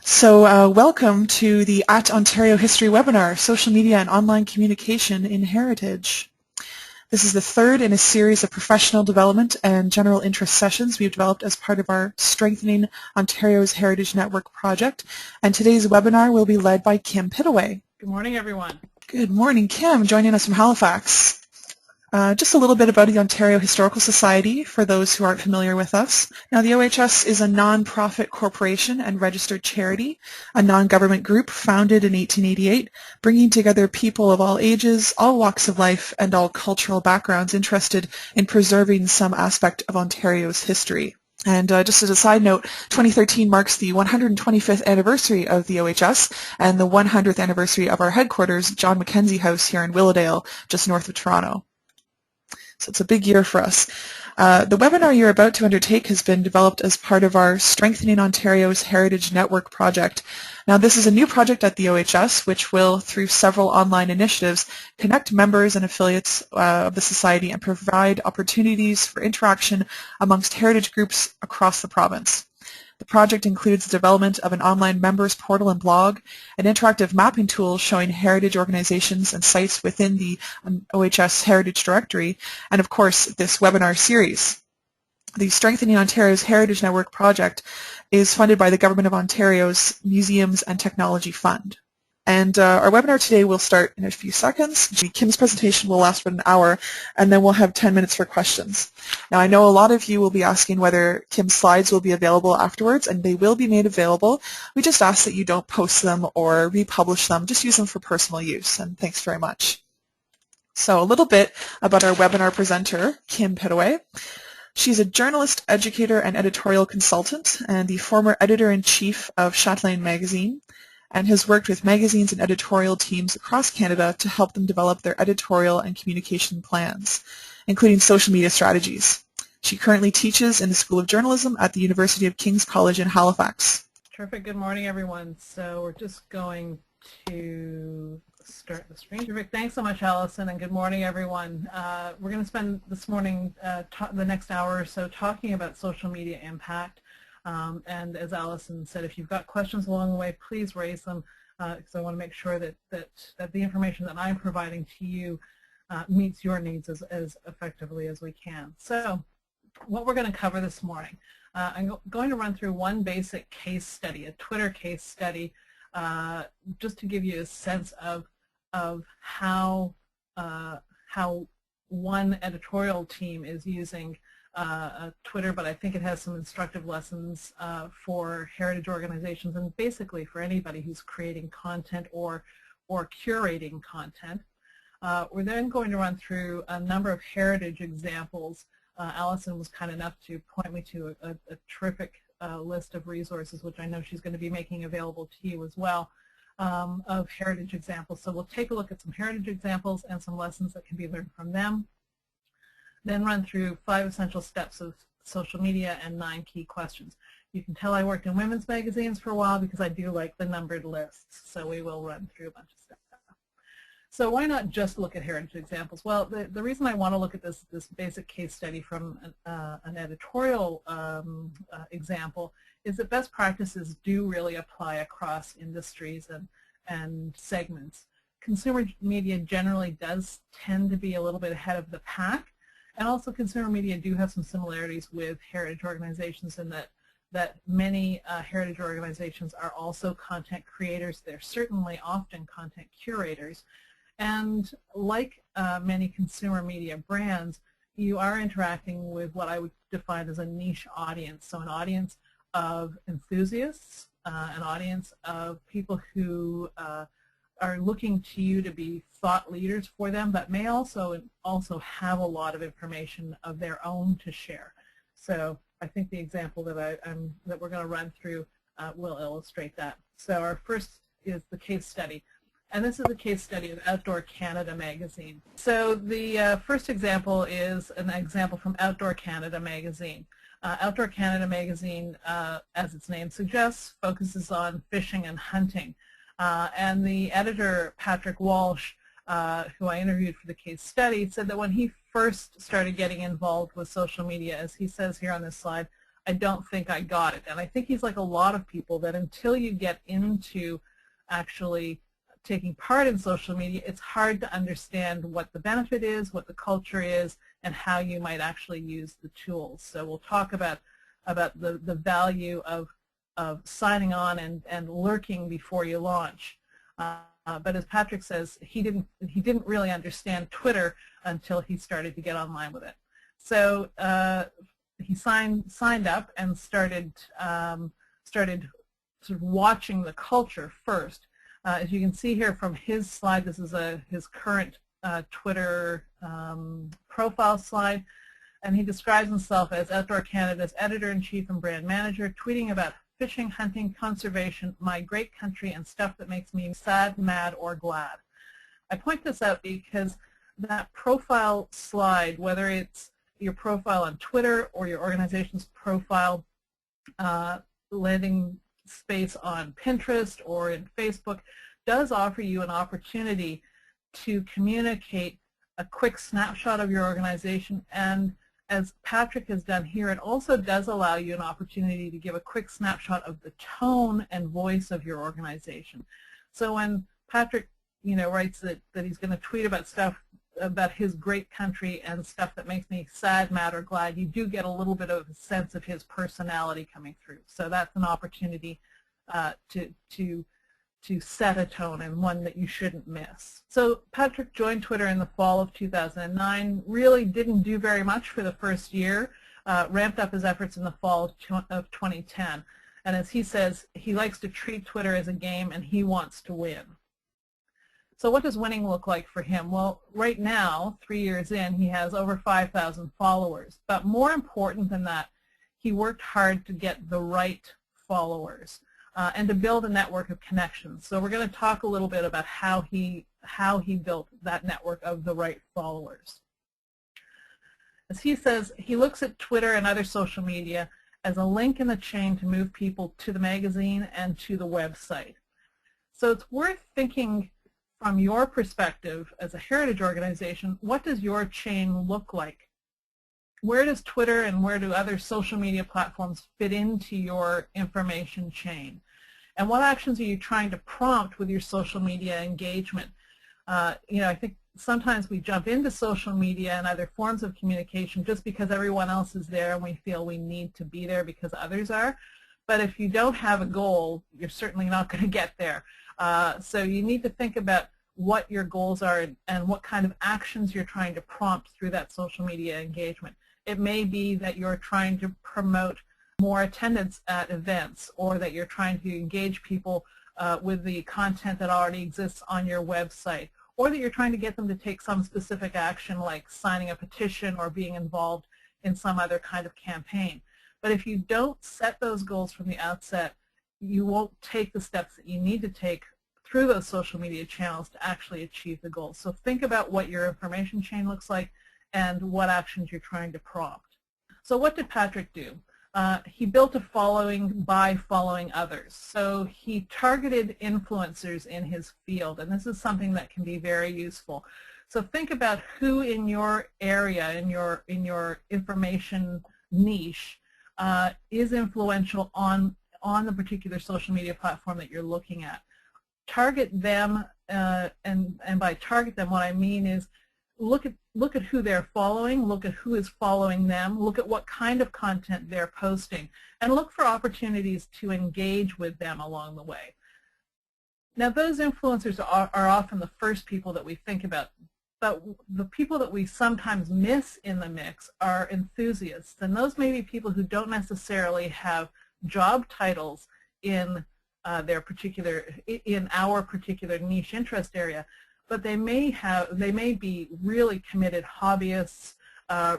Welcome to the At Ontario History webinar, Social Media and Online Communication in Heritage. This is the third in a series of professional development and general interest sessions we've developed as part of our Strengthening Ontario's Heritage Network project. And today's webinar will be led by Kim Pittaway. Good morning, everyone. Good morning, Kim, joining us from Halifax. Just a little bit about the Ontario Historical Society for those who aren't familiar with us. Now, the OHS is a non-profit corporation and registered charity, a non-government group founded in 1888, bringing together people of all ages, all walks of life, and all cultural backgrounds interested in preserving some aspect of Ontario's history. And just as a side note, 2013 marks the 125th anniversary of the OHS and the 100th anniversary of our headquarters, John Mackenzie House here in Willowdale, just north of Toronto. So it's a big year for us. The webinar you're about to undertake has been developed as part of our Strengthening Ontario's Heritage Network project. Now, this is a new project at the OHS which will, through several online initiatives, connect members and affiliates of the Society and provide opportunities for interaction amongst heritage groups across the province. The project includes the development of an online members portal and blog, an interactive mapping tool showing heritage organizations and sites within the OHS Heritage Directory, and of course this webinar series. The Strengthening Ontario's Heritage Network project is funded by the Government of Ontario's Museums and Technology Fund. And our webinar today will start in a few seconds. Kim's presentation will last about an hour, and then we'll have 10 minutes for questions. Now, I know a lot of you will be asking whether Kim's slides will be available afterwards, and they will be made available. We just ask that you don't post them or republish them. Just use them for personal use, and thanks very much. So a little bit about our webinar presenter, Kim Pittaway. She's a journalist, educator, and editorial consultant, and the former editor-in-chief of Chatelaine magazine, and has worked with magazines and editorial teams across Canada to help them develop their editorial and communication plans, including social media strategies. She currently teaches in the School of Journalism at the University of King's College in Halifax. Terrific. Good morning, everyone. So we're just going to start the screen. Terrific. Thanks so much, Allison, and good morning, everyone. We're going to spend this morning, the next hour or so, talking about social media impact. And as Allison said, if you've got questions along the way, please raise them because I want to make sure that the information that I'm providing to you meets your needs as effectively as we can. So what we're going to cover this morning, I'm going to run through one basic case study, a Twitter case study, just to give you a sense of how one editorial team is using Twitter, but I think it has some instructive lessons for heritage organizations and basically for anybody who's creating content or curating content. We're then going to run through a number of heritage examples. Allison was kind enough to point me to a terrific list of resources, which I know she's going to be making available to you as well, of heritage examples. So we'll take a look at some heritage examples and some lessons that can be learned from them. Then run through 5 essential steps of social media and 9 key questions. You can tell I worked in women's magazines for a while because I do like the numbered lists, so we will run through a bunch of stuff. So why not just look at heritage examples? Well, the reason I want to look at this basic case study from an editorial example is that best practices do really apply across industries and segments. Consumer media generally does tend to be a little bit ahead of the pack. And also consumer media do have some similarities with heritage organizations in that many heritage organizations are also content creators. They're certainly often content curators. And like many consumer media brands, you are interacting with what I would define as a niche audience. So an audience of enthusiasts, an audience of people who are looking to you to be thought leaders for them, but may also have a lot of information of their own to share. So I think the example that we're going to run through will illustrate that. So our first is the case study, and this is a case study of Outdoor Canada magazine. So the first example is an example from Outdoor Canada magazine. Outdoor Canada magazine, as its name suggests, focuses on fishing and hunting. And the editor, Patrick Walsh, who I interviewed for the case study, said that when he first started getting involved with social media, as he says here on this slide, I don't think I got it. And I think he's like a lot of people, that until you get into actually taking part in social media, it's hard to understand what the benefit is, what the culture is, and how you might actually use the tools. So we'll talk about the value of signing on and lurking before you launch. But as Patrick says, he didn't really understand Twitter until he started to get online with it. So he signed up and started sort of watching the culture first. As you can see here from his slide, this is his current Twitter profile slide, and he describes himself as Outdoor Canada's editor-in-chief and brand manager, tweeting about fishing, hunting, conservation, my great country, and stuff that makes me sad, mad, or glad. I point this out because that profile slide, whether it's your profile on Twitter or your organization's profile landing space on Pinterest or in Facebook, does offer you an opportunity to communicate a quick snapshot of your organization, and as Patrick has done here, it also does allow you an opportunity to give a quick snapshot of the tone and voice of your organization. So when Patrick writes that he's going to tweet about stuff about his great country and stuff that makes me sad, mad, or glad, you do get a little bit of a sense of his personality coming through. So that's an opportunity to set a tone, and one that you shouldn't miss. So Patrick joined Twitter in the fall of 2009, really didn't do very much for the first year, ramped up his efforts in the fall of 2010. And as he says, he likes to treat Twitter as a game and he wants to win. So what does winning look like for him? Well, right now, 3 years in, he has over 5,000 followers. But more important than that, he worked hard to get the right followers. And to build a network of connections. So we're going to talk a little bit about how he built that network of the right followers. As he says, he looks at Twitter and other social media as a link in the chain to move people to the magazine and to the website. So it's worth thinking from your perspective as a heritage organization, what does your chain look like? Where does Twitter and where do other social media platforms fit into your information chain? And what actions are you trying to prompt with your social media engagement? I think sometimes we jump into social media and other forms of communication just because everyone else is there and we feel we need to be there because others are. But if you don't have a goal, you're certainly not going to get there. So you need to think about what your goals are and what kind of actions you're trying to prompt through that social media engagement. It may be that you're trying to promote more attendance at events, or that you're trying to engage people with the content that already exists on your website, or that you're trying to get them to take some specific action like signing a petition or being involved in some other kind of campaign. But if you don't set those goals from the outset, you won't take the steps that you need to take through those social media channels to actually achieve the goals. So think about what your information chain looks like and what actions you're trying to prompt. So what did Patrick do? He built a following by following others. So he targeted influencers in his field, and this is something that can be very useful. So think about who in your area, in your information niche, is influential on the particular social media platform that you're looking at. Target them, and by target them, what I mean is look at who they're following, look at who is following them, look at what kind of content they're posting, and look for opportunities to engage with them along the way. Now, those influencers are often the first people that we think about, but the people that we sometimes miss in the mix are enthusiasts, and those may be people who don't necessarily have job titles in our particular niche interest area, but they may be really committed hobbyists,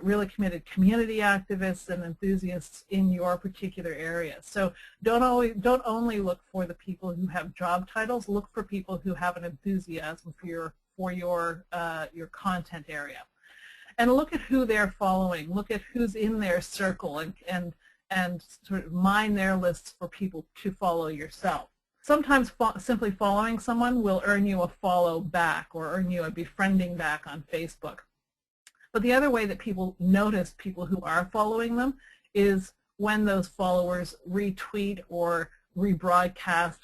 really committed community activists and enthusiasts in your particular area. So don't only look for the people who have job titles. Look for people who have an enthusiasm for your content area, and look at who they're following. Look at who's in their circle, and sort of mine their lists for people to follow yourself. Sometimes simply following someone will earn you a follow back or earn you a befriending back on Facebook. But the other way that people notice people who are following them is when those followers retweet or rebroadcast,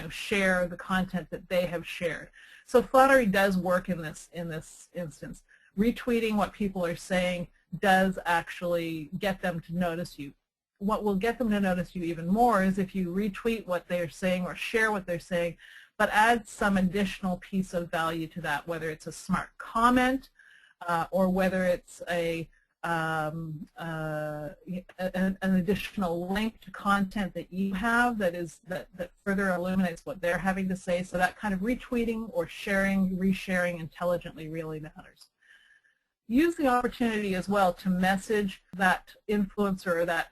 share the content that they have shared. So flattery does work in this instance. Retweeting what people are saying does actually get them to notice you. What will get them to notice you even more is if you retweet what they're saying or share what they're saying, but add some additional piece of value to that, whether it's a smart comment or whether it's an additional link to content that you have that further illuminates what they're having to say. So that kind of retweeting or sharing, resharing intelligently really matters. Use the opportunity as well to message that influencer or that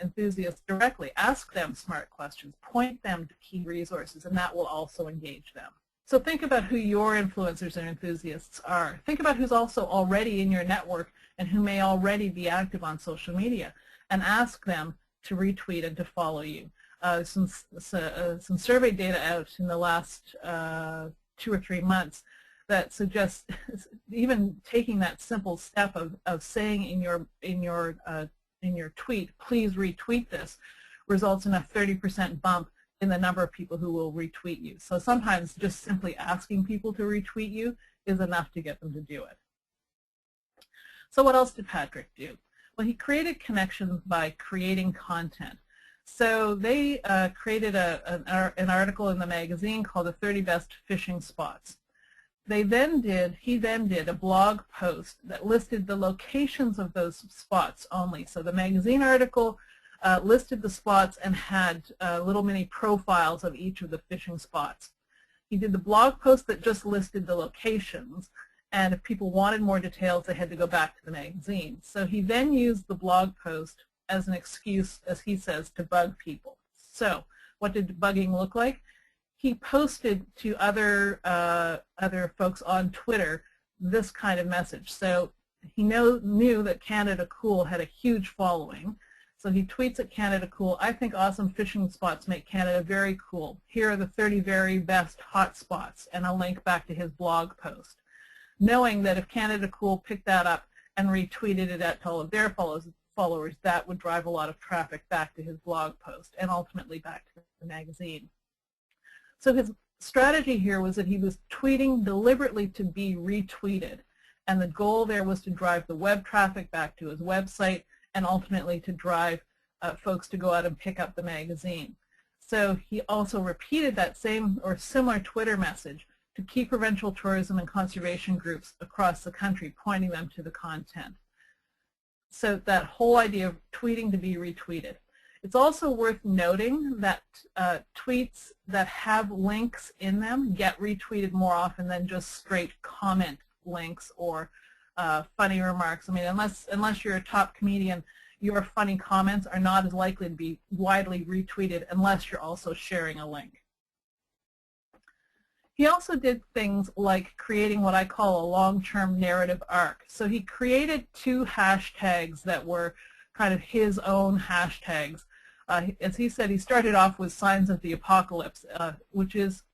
enthusiast directly. Ask them smart questions. Point them to key resources, and that will also engage them. So think about who your influencers and enthusiasts are. Think about who's also already in your network and who may already be active on social media, and ask them to retweet and to follow you. Some survey data out in the last 2 or 3 months that suggests even taking that simple step of saying in your tweet, please retweet this, results in a 30% bump in the number of people who will retweet you. So sometimes just simply asking people to retweet you is enough to get them to do it. So what else did Patrick do? Well, he created connections by creating content. So they created an article in the magazine called the 30 Best Fishing Spots. He then did a blog post that listed the locations of those spots only. So the magazine article listed the spots and had little mini profiles of each of the fishing spots. He did the blog post that just listed the locations, and if people wanted more details, they had to go back to the magazine. So he then used the blog post as an excuse, as he says, to bug people. So what did bugging look like? He posted to other folks on Twitter this kind of message. So he knew that Canada Cool had a huge following. So he tweets at Canada Cool, I think awesome fishing spots make Canada very cool. Here are the 30 very best hot spots, and a link back to his blog post. Knowing that if Canada Cool picked that up and retweeted it out to all of their followers, that would drive a lot of traffic back to his blog post and ultimately back to the magazine. So his strategy here was that he was tweeting deliberately to be retweeted, and the goal there was to drive the web traffic back to his website and ultimately to drive folks to go out and pick up the magazine. So he also repeated that same or similar Twitter message to key provincial tourism and conservation groups across the country, pointing them to the content. So that whole idea of tweeting to be retweeted. It's also worth noting that tweets that have links in them get retweeted more often than just straight comment links or funny remarks. I mean, unless you're a top comedian, your funny comments are not as likely to be widely retweeted unless you're also sharing a link. He also did things like creating what I call a long-term narrative arc. So he created 2 hashtags that were kind of his own hashtags. As he said, he started off with Signs of the Apocalypse, which is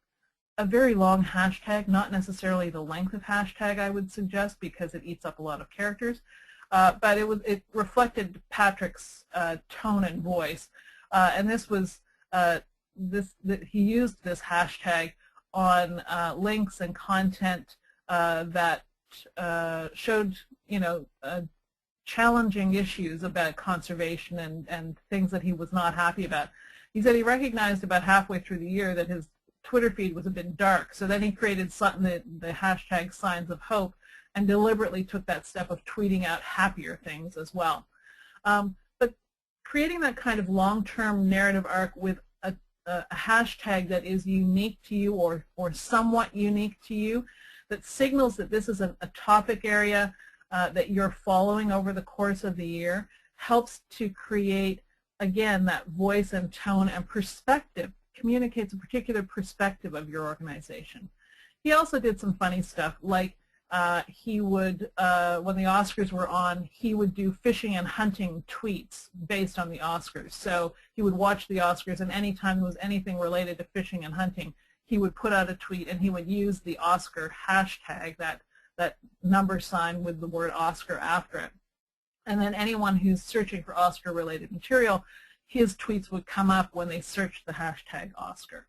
a very long hashtag, not necessarily the length of hashtag I would suggest because it eats up a lot of characters, but it reflected Patrick's tone and voice, and this was he used this hashtag on links and content that showed, challenging issues about conservation and things that he was not happy about. He said he recognized about halfway through the year that his Twitter feed was a bit dark, so then he created the hashtag Signs of Hope and deliberately took that step of tweeting out happier things as well. But creating that kind of long-term narrative arc with a hashtag that is unique to you or somewhat unique to you, that signals that this is a topic area that you're following over the course of the year, helps to create, again, that voice and tone and perspective, communicates a particular perspective of your organization. He also did some funny stuff, like he would, when the Oscars were on, he would do fishing and hunting tweets based on the Oscars. So he would watch the Oscars, and anytime there was anything related to fishing and hunting, he would put out a tweet and he would use the Oscar hashtag, that number sign with the word Oscar after it. And then anyone who's searching for Oscar-related material, his tweets would come up when they searched the hashtag Oscar.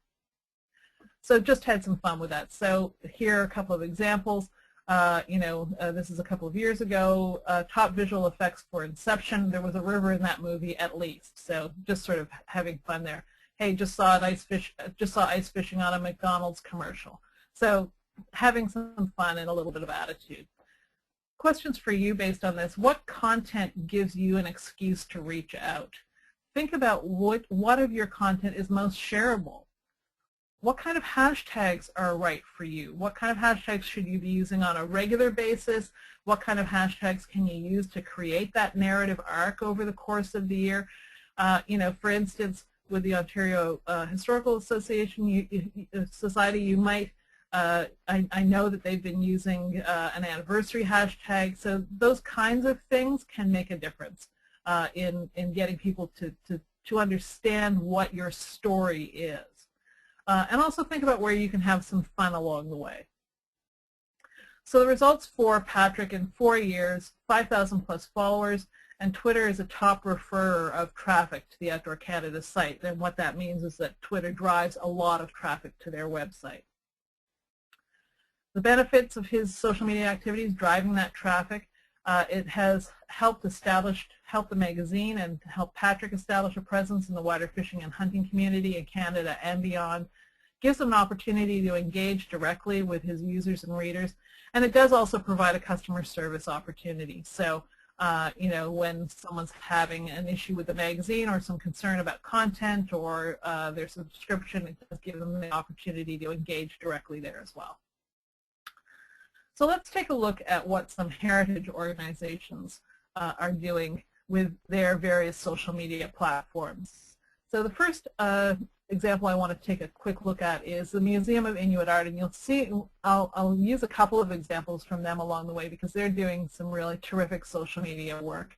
So just had some fun with that. So here are a couple of examples. This is a couple of years ago. Top visual effects for Inception. There was a river in that movie at least. So just sort of having fun there. Hey, just saw ice fishing on a McDonald's commercial. So having some fun and a little bit of attitude. Questions for you based on this. What content gives you an excuse to reach out? Think about what of your content is most shareable. What kind of hashtags are right for you? What kind of hashtags should you be using on a regular basis? What kind of hashtags can you use to create that narrative arc over the course of the year? For instance, with the Ontario Historical Association Society, you might, I know that they've been using an anniversary hashtag, so those kinds of things can make a difference in getting people to understand what your story is. And also think about where you can have some fun along the way. So the results for Patrick in 4 years, 5,000 plus followers, and Twitter is a top referrer of traffic to the Outdoor Canada site. And what that means is that Twitter drives a lot of traffic to their website. The benefits of his social media activities driving that traffic, it has helped the magazine and help Patrick establish a presence in the wider fishing and hunting community in Canada and beyond. Gives them an opportunity to engage directly with his users and readers, and it does also provide a customer service opportunity. So, when someone's having an issue with the magazine or some concern about content or their subscription, it does give them the opportunity to engage directly there as well. So let's take a look at what some heritage organizations are doing with their various social media platforms. So the first example I want to take a quick look at is the Museum of Inuit Art, and you'll see I'll use a couple of examples from them along the way because they're doing some really terrific social media work.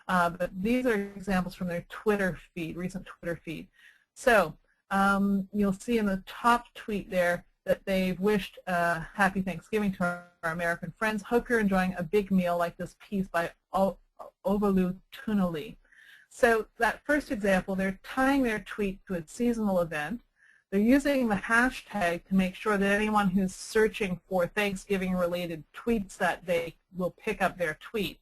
But these are examples from their Twitter feed, recent Twitter feed. So you'll see in the top tweet there that they've wished Happy Thanksgiving to our American friends. Hope you're enjoying a big meal like this piece by Ovalu Tunali. So that first example, they're tying their tweet to a seasonal event. They're using the hashtag to make sure that anyone who's searching for Thanksgiving-related tweets that day will pick up their tweet.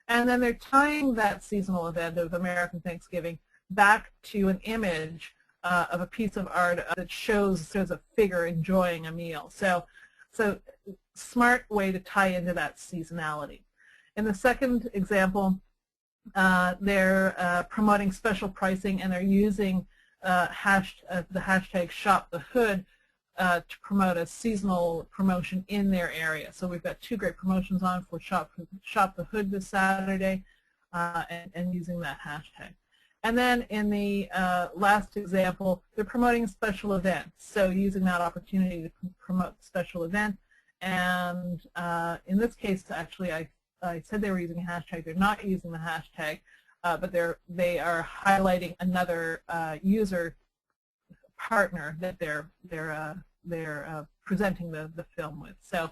And then they're tying that seasonal event of American Thanksgiving back to an image of a piece of art that shows a figure enjoying a meal. So smart way to tie into that seasonality. In the second example, they're promoting special pricing, and they're using the hashtag #ShopTheHood to promote a seasonal promotion in their area. So we've got two great promotions on for Shop the Hood this Saturday, and using that hashtag. And then in the last example, they're promoting a special event. So using that opportunity to promote the special event. And in this case, actually, I said they were using a hashtag. They're not using the hashtag, but they are highlighting another user partner that they're presenting the film with. So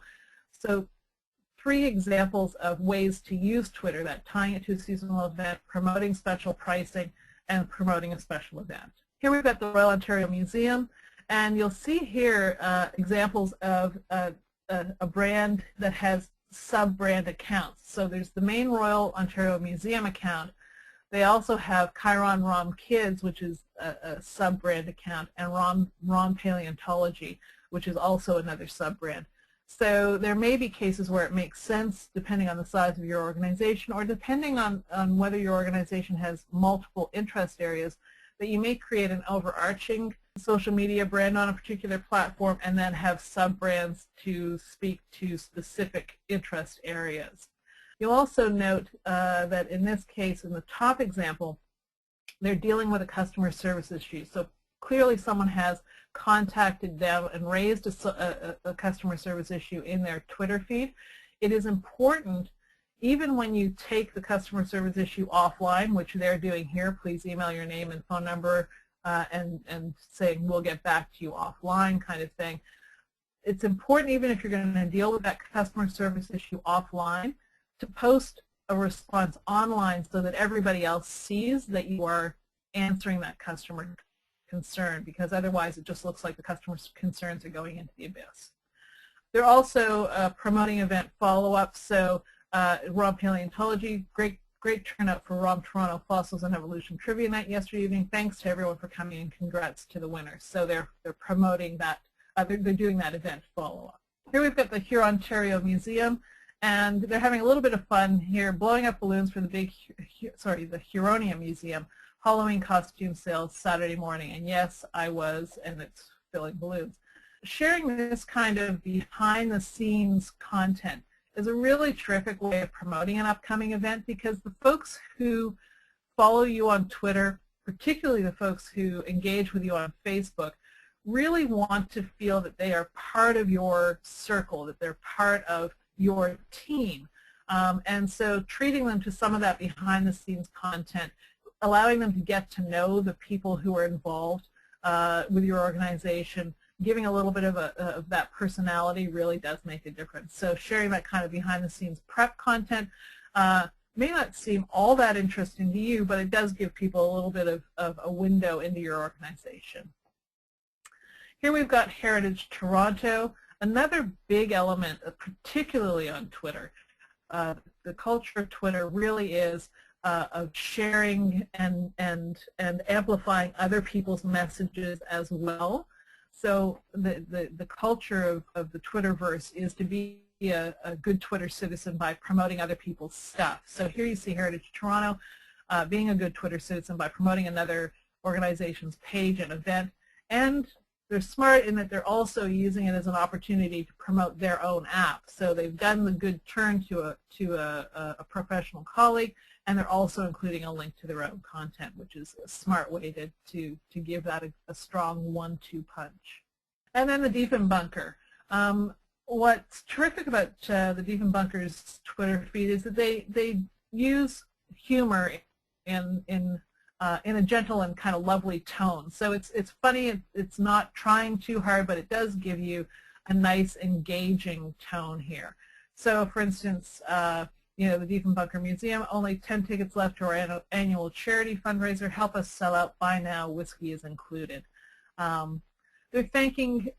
3 examples of ways to use Twitter: that tying it to a seasonal event, promoting special pricing, and promoting a special event. Here we've got the Royal Ontario Museum, and you'll see here examples of a brand that has sub-brand accounts. So there's the main Royal Ontario Museum account. They also have Chiron Rom Kids, which is a sub-brand account, and Rom Paleontology, which is also another sub-brand. So there may be cases where it makes sense, depending on the size of your organization or depending on whether your organization has multiple interest areas, that you may create an overarching social media brand on a particular platform and then have sub-brands to speak to specific interest areas. You'll also note that in this case, in the top example, they're dealing with a customer service issue. So clearly someone has contacted them and raised a customer service issue in their Twitter feed. It is important, even when you take the customer service issue offline, which they're doing here, please email your name and phone number and saying we'll get back to you offline kind of thing. It's important, even if you're going to deal with that customer service issue offline, to post a response online so that everybody else sees that you are answering that customer concern, because otherwise it just looks like the customer's concerns are going into the abyss. They're also promoting event follow-ups. So Raw Paleontology, great turnout for Raw Toronto Fossils and Evolution Trivia Night yesterday evening. Thanks to everyone for coming, and congrats to the winners. So they're promoting that. They're doing that event follow-up. Here we've got the Huronia Museum, and they're having a little bit of fun here, blowing up balloons for the Huronia Museum Halloween costume sales Saturday morning. And yes, I was, and it's filling balloons. Sharing this kind of behind-the-scenes content is a really terrific way of promoting an upcoming event, because the folks who follow you on Twitter, particularly the folks who engage with you on Facebook, really want to feel that they are part of your circle, that they're part of your team. And so treating them to some of that behind-the-scenes content, allowing them to get to know the people who are involved with your organization, giving a little bit of that personality really does make a difference. So sharing that kind of behind-the-scenes prep content may not seem all that interesting to you, but it does give people a little bit of a window into your organization. Here we've got Heritage Toronto, another big element, particularly on Twitter. The culture of Twitter really is of sharing and amplifying other people's messages as well. So the culture of the Twitterverse is to be a good Twitter citizen by promoting other people's stuff. So here you see Heritage Toronto being a good Twitter citizen by promoting another organization's page and event. And they're smart in that they're also using it as an opportunity to promote their own app. So they've done the good turn to a professional colleague, and they're also including a link to their own content, which is a smart way to give that a strong 1-2 punch. And then the Diefenbunker. What's terrific about the Diefenbunker's Twitter feed is that they use humor in a gentle and kind of lovely tone. So it's funny, it's not trying too hard, but it does give you a nice engaging tone here. So for instance, you know, the Diefenbunker Museum, only 10 tickets left to our annual charity fundraiser. Help us sell out. Buy now. Whiskey is included. They're thanking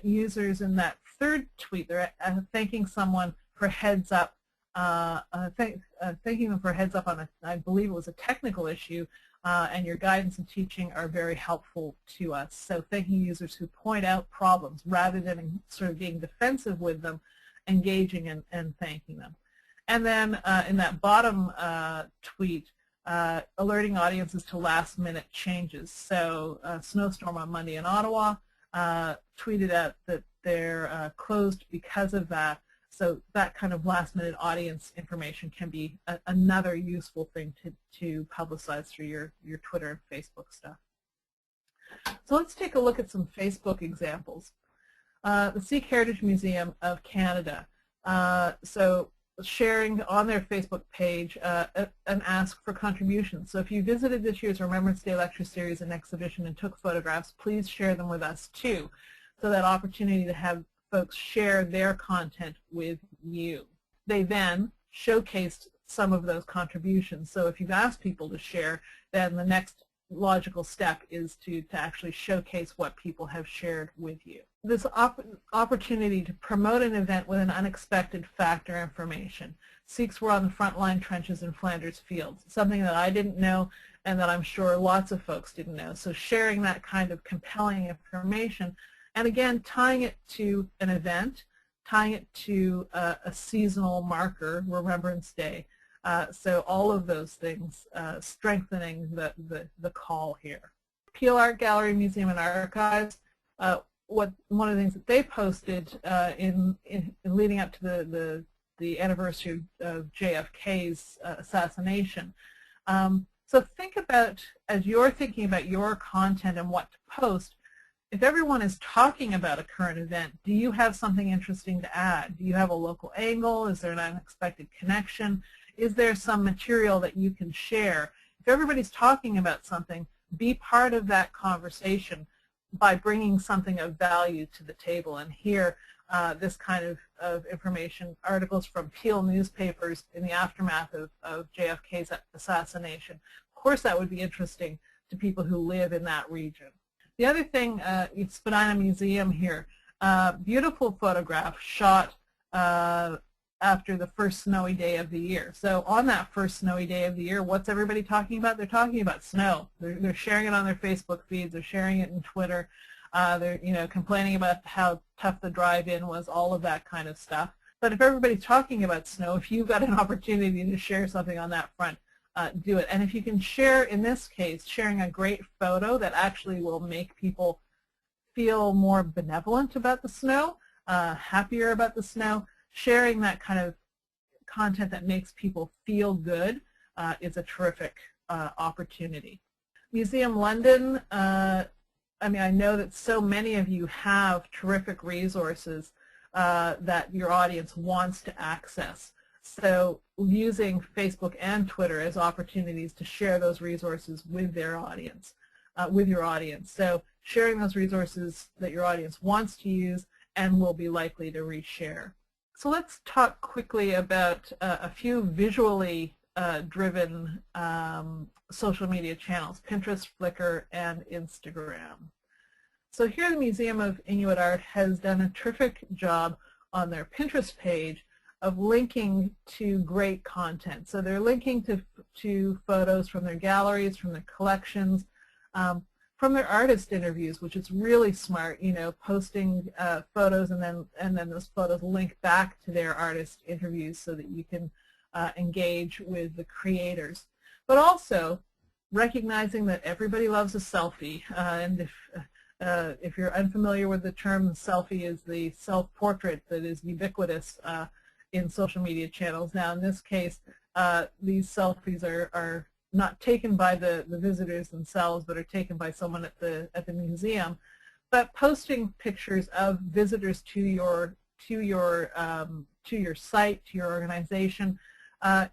users in that third tweet. They're thanking someone for heads up, thanking them for heads up on I believe it was a technical issue, and your guidance and teaching are very helpful to us. So thanking users who point out problems rather than sort of being defensive with them, engaging and thanking them. And then in that bottom tweet, alerting audiences to last-minute changes. So snowstorm on Monday in Ottawa, tweeted out that they're closed because of that. So that kind of last-minute audience information can be another useful thing to publicize through your Twitter and Facebook stuff. So let's take a look at some Facebook examples. The Sikh Heritage Museum of Canada. So sharing on their Facebook page an ask for contributions. So if you visited this year's Remembrance Day lecture series and exhibition and took photographs, please share them with us too. So that opportunity to have folks share their content with you. They then showcased some of those contributions. So if you've asked people to share, then the next logical step is to actually showcase what people have shared with you. This opportunity to promote an event with an unexpected fact or information. Sikhs were on the frontline trenches in Flanders Fields, something that I didn't know and that I'm sure lots of folks didn't know. So sharing that kind of compelling information, and again, tying it to an event, tying it to a seasonal marker, Remembrance Day. So all of those things strengthening the call here. Peel Art Gallery, Museum and Archives, one of the things that they posted in leading up to the anniversary of JFK's assassination. So think about, as you're thinking about your content and what to post, if everyone is talking about a current event, do you have something interesting to add? Do you have a local angle? Is there an unexpected connection? Is there some material that you can share? If everybody's talking about something, be part of that conversation by bringing something of value to the table. And here, this kind of information, articles from Peel newspapers in the aftermath of JFK's assassination. Of course, that would be interesting to people who live in that region. The other thing, Spadina Museum here, beautiful photograph shot after the first snowy day of the year. So on that first snowy day of the year, what's everybody talking about? They're talking about snow. They're sharing it on their Facebook feeds. They're sharing it in Twitter. They're complaining about how tough the drive-in was, all of that kind of stuff. But if everybody's talking about snow, if you've got an opportunity to share something on that front, do it. And if you can share, in this case, sharing a great photo that actually will make people feel more benevolent about the snow, happier about the snow, sharing that kind of content that makes people feel good is a terrific opportunity. Museum London, I mean, I know that so many of you have terrific resources that your audience wants to access. So using Facebook and Twitter as opportunities to share those resources with their audience, with your audience. So sharing those resources that your audience wants to use and will be likely to reshare. So let's talk quickly about a few visually driven social media channels, Pinterest, Flickr, and Instagram. So here the Museum of Inuit Art has done a terrific job on their Pinterest page of linking to great content. So they're linking to photos from their galleries, from their collections, from their artist interviews, which is really smart, you know, posting photos and then those photos link back to their artist interviews so that you can engage with the creators. But also recognizing that everybody loves a selfie, and if you're unfamiliar with the term, selfie is the self-portrait that is ubiquitous in social media channels. Now, in this case, these selfies are not taken by the visitors themselves, but are taken by someone at the museum. But posting pictures of visitors to your site, to your organization,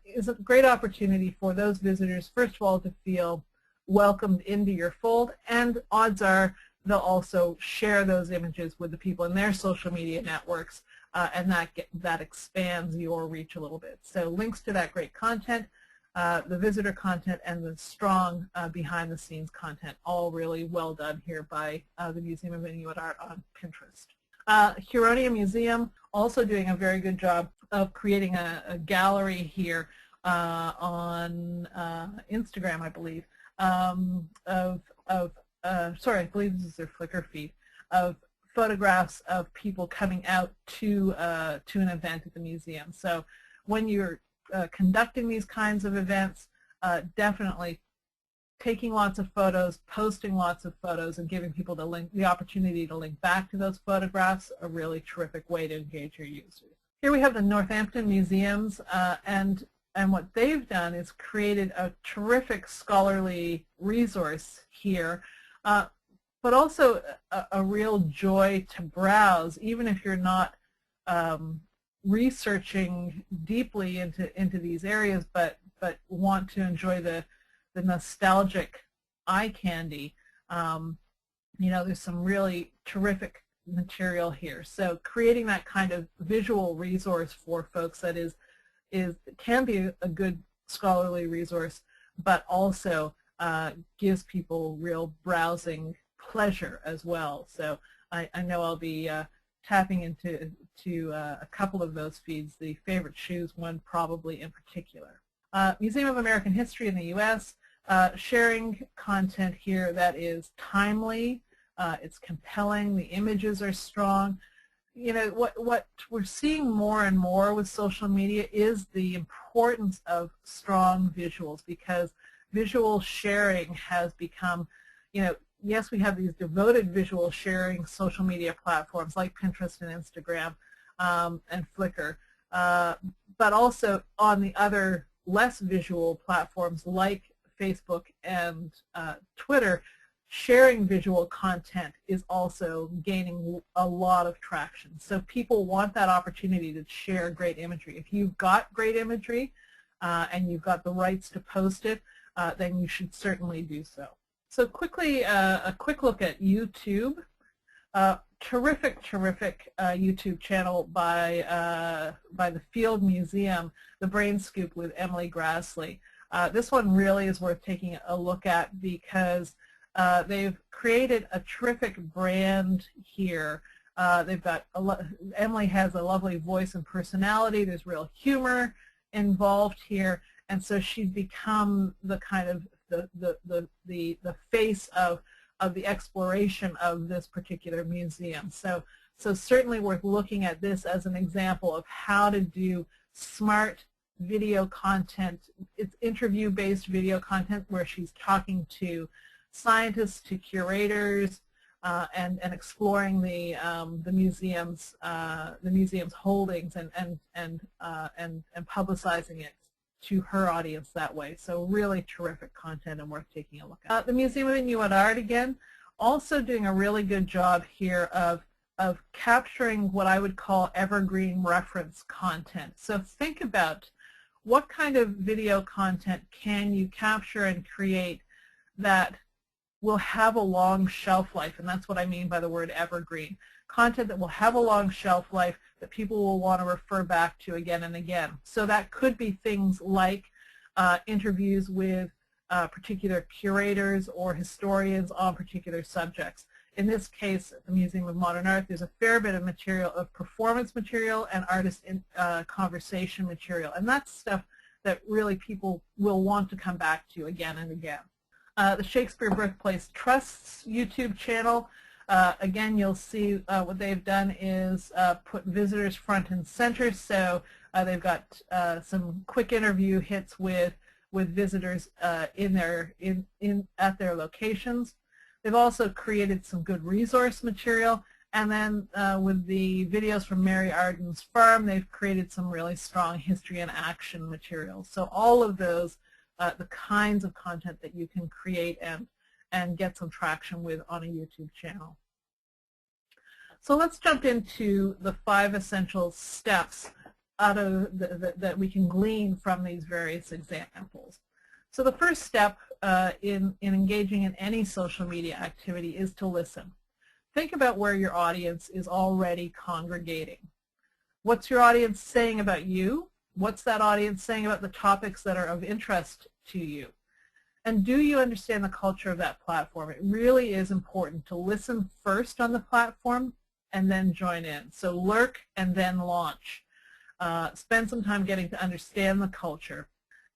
is a great opportunity for those visitors, first of all, to feel welcomed into your fold, and odds are they'll also share those images with the people in their social media networks, and that expands your reach a little bit. So links to that great content, the visitor content, and the strong behind-the-scenes content, all really well done here by the Museum of Inuit Art on Pinterest. Huronia Museum also doing a very good job of creating a gallery here on Instagram, I believe, sorry, I believe this is their Flickr feed, of photographs of people coming out to an event at the museum. So when you're conducting these kinds of events, definitely taking lots of photos, posting lots of photos, and giving people the opportunity to link back to those photographs, a really terrific way to engage your users. Here we have the Northampton Museums, and what they've done is created a terrific scholarly resource here, but also a real joy to browse, even if you're not researching deeply into these areas, but want to enjoy the nostalgic eye candy. You know, there's some really terrific material here. So creating that kind of visual resource for folks that can be a good scholarly resource, but also gives people real browsing pleasure as well. So I know I'll be tapping into a couple of those feeds, the favorite shoes one probably in particular. Museum of American History in the U.S., sharing content here that is timely, it's compelling, the images are strong. You know, what we're seeing more and more with social media is the importance of strong visuals, because visual sharing has become, you know, yes, we have these devoted visual sharing social media platforms like Pinterest and Instagram and Flickr, but also on the other less visual platforms like Facebook and Twitter, sharing visual content is also gaining a lot of traction. So people want that opportunity to share great imagery. If you've got great imagery and you've got the rights to post it, then you should certainly do so. So quickly, a quick look at YouTube. terrific YouTube channel by the Field Museum, The Brain Scoop with Emily Grassley. This one really is worth taking a look at because they've created a terrific brand here. They've got Emily has a lovely voice and personality. There's real humor involved here, and so she's become the kind of the face of the exploration of this particular museum. So certainly worth looking at this as an example of how to do smart video content. It's interview-based video content where she's talking to scientists, to curators, and exploring the museum's holdings and publicizing it to her audience that way. So really terrific content and worth taking a look at. The Museum of Inuit Art, again, also doing a really good job here of capturing what I would call evergreen reference content. So think about what kind of video content can you capture and create that will have a long shelf life, and that's what I mean by the word evergreen. Content that will have a long shelf life that people will want to refer back to again and again. So that could be things like interviews with particular curators or historians on particular subjects. In this case, at the Museum of Modern Art, there's a fair bit of material, of performance material and artist conversation material, and that's stuff that really people will want to come back to again and again. The Shakespeare Birthplace Trust's YouTube channel, again, you'll see what they've done is put visitors front and center. So they've got some quick interview hits with visitors at their locations. They've also created some good resource material, and then with the videos from Mary Arden's farm, they've created some really strong history and action material. So all of those, the kinds of content that you can create and get some traction with on a YouTube channel. So let's jump into the 5 essential steps out of that we can glean from these various examples. So the first step in engaging in any social media activity is to listen. Think about where your audience is already congregating. What's your audience saying about you? What's that audience saying about the topics that are of interest to you? And do you understand the culture of that platform? It really is important to listen first on the platform and then join in. So lurk and then launch. Spend some time getting to understand the culture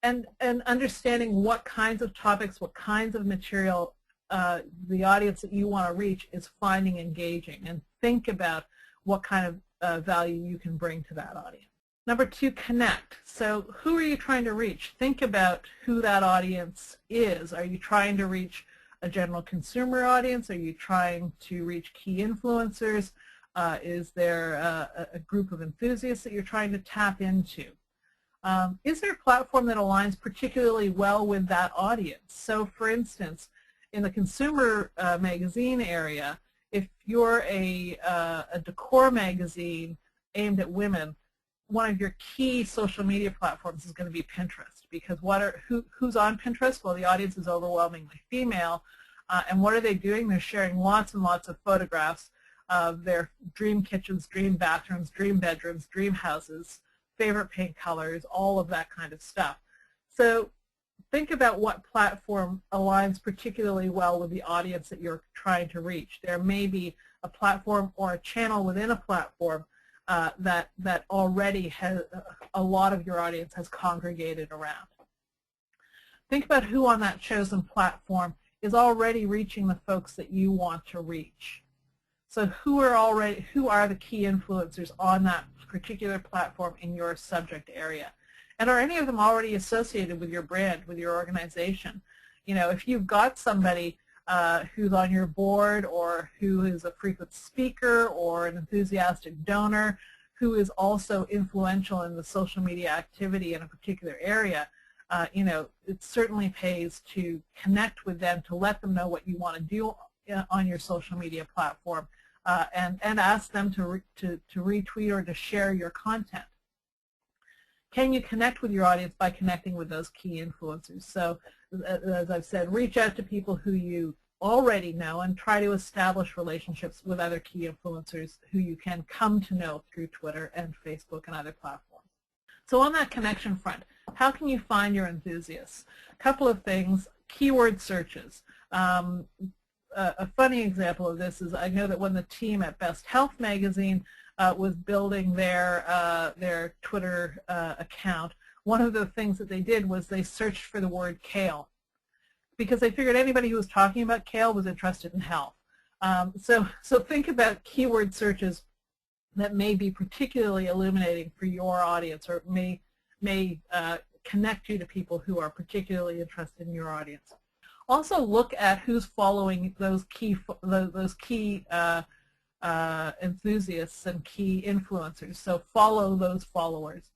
and understanding what kinds of topics, what kinds of material the audience that you want to reach is finding engaging, and think about what kind of value you can bring to that audience. Number 2, connect. So who are you trying to reach? Think about who that audience is. Are you trying to reach a general consumer audience? Are you trying to reach key influencers? Is there a group of enthusiasts that you're trying to tap into? Is there a platform that aligns particularly well with that audience? So for instance, in the consumer magazine area, if you're a decor magazine aimed at women, one of your key social media platforms is going to be Pinterest, because who's on Pinterest? Well, the audience is overwhelmingly female, and what are they doing? They're sharing lots and lots of photographs of their dream kitchens, dream bathrooms, dream bedrooms, dream houses, favorite paint colors, all of that kind of stuff. So think about what platform aligns particularly well with the audience that you're trying to reach. There may be a platform or a channel within a platform that already has a lot of your audience has congregated around. Think about who on that chosen platform is already reaching the folks that you want to reach. So who are the key influencers on that particular platform in your subject area? And are any of them already associated with your brand, with your organization? You know, if you've got somebody who's on your board, or who is a frequent speaker, or an enthusiastic donor, who is also influential in the social media activity in a particular area, you know, it certainly pays to connect with them, to let them know what you want to do on your social media platform, and ask them to retweet or to share your content. Can you connect with your audience by connecting with those key influencers? So, as I've said, reach out to people who you already know and try to establish relationships with other key influencers who you can come to know through Twitter and Facebook and other platforms. So on that connection front, how can you find your enthusiasts? A couple of things. Keyword searches. A funny example of this is I know that when the team at Best Health magazine was building their Twitter account, one of the things that they did was they searched for the word kale, because they figured anybody who was talking about kale was interested in health. So think about keyword searches that may be particularly illuminating for your audience, or may connect you to people who are particularly interested in your audience. Also look at who's following those key enthusiasts and key influencers. So follow those followers.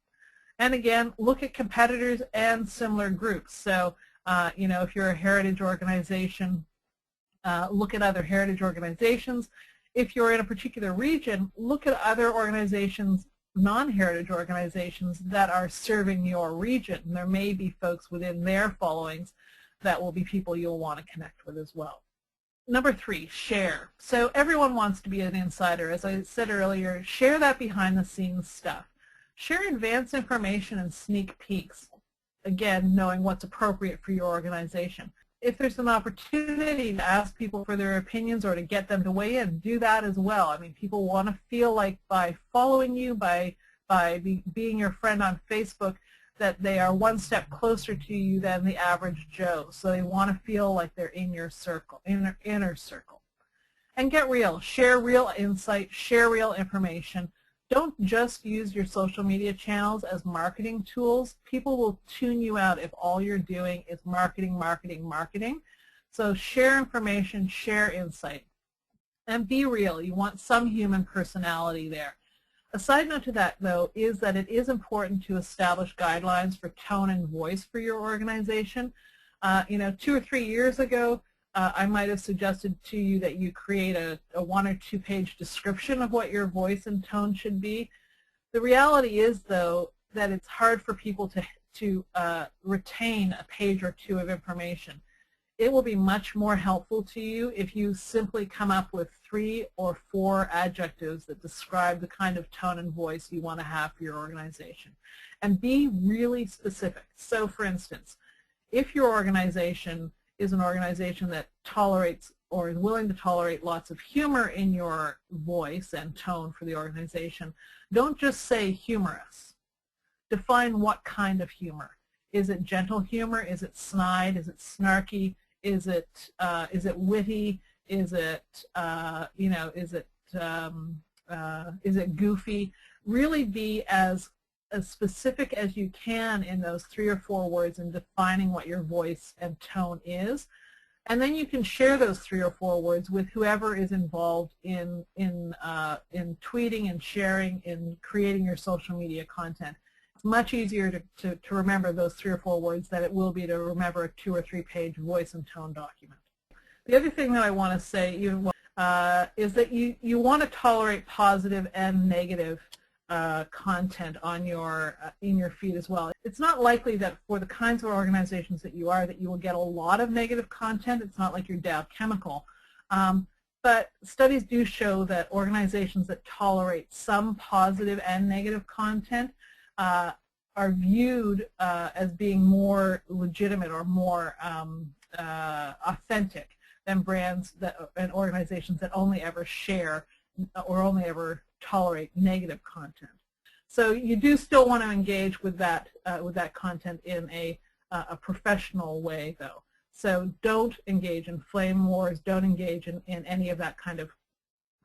And again, look at competitors and similar groups. So you know, if you're a heritage organization, look at other heritage organizations. If you're in a particular region, look at other organizations, non-heritage organizations that are serving your region. And there may be folks within their followings that will be people you'll want to connect with as well. Number 3, share. So everyone wants to be an insider. As I said earlier, share that behind-the-scenes stuff. Share advanced information and sneak peeks, again, knowing what's appropriate for your organization. If there's an opportunity to ask people for their opinions or to get them to weigh in, do that as well. I mean, people want to feel like by following you, by being your friend on Facebook, that they are one step closer to you than the average Joe. So they want to feel like they're in your circle, inner circle. And get real. Share real insight. Share real information. Don't just use your social media channels as marketing tools. People will tune you out if all you're doing is marketing, marketing, marketing. So share information, share insight. And be real. You want some human personality there. A side note to that, though, is that it is important to establish guidelines for tone and voice for your organization. You know, 2 or 3 years ago, I might have suggested to you that you create a 1 or 2 page description of what your voice and tone should be. The reality is, though, that it's hard for people to retain a page or 2 of information. It will be much more helpful to you if you simply come up with 3 or 4 adjectives that describe the kind of tone and voice you want to have for your organization. And be really specific. So, for instance, if your organization is an organization that tolerates or is willing to tolerate lots of humor in your voice and tone for the organization, don't just say humorous. Define what kind of humor. Is it gentle humor? Is it snide? Is it snarky? Is it witty? Is it you know, is it goofy? Really be as specific as you can in those 3 or 4 words in defining what your voice and tone is, and then you can share those 3 or 4 words with whoever is involved in tweeting and sharing, in creating your social media content. It's much easier to remember those 3 or 4 words than it will be to remember a 2 or 3 page voice and tone document. The other thing that I want to say is that you want to tolerate positive and negative content on in your feed as well. It's not likely that for the kinds of organizations that you are that you will get a lot of negative content. It's not like you're Dow Chemical. But studies do show that organizations that tolerate some positive and negative content are viewed as being more legitimate or more authentic than brands and organizations that only ever share or only ever tolerate negative content. So you do still want to engage with that content in a professional way, though. So don't engage in flame wars. Don't engage in any of that kind of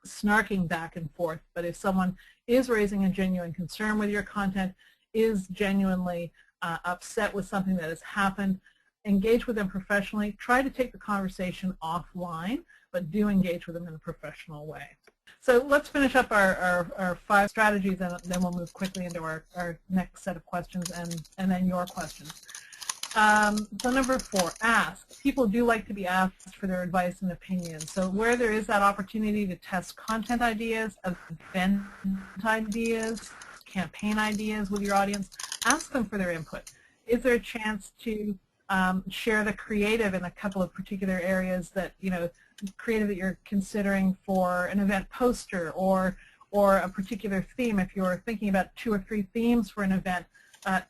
snarking back and forth. But if someone is raising a genuine concern with your content, is genuinely upset with something that has happened, engage with them professionally. Try to take the conversation offline, but do engage with them in a professional way. So let's finish up our 5 strategies, and then we'll move quickly into our next set of questions and then your questions. So number 4, ask. People do like to be asked for their advice and opinions. So where there is that opportunity to test content ideas, event ideas, campaign ideas with your audience, ask them for their input. Is there a chance to Share the creative in a couple of particular areas that, creative that you're considering for an event poster or a particular theme. If you're thinking about 2 or 3 themes for an event,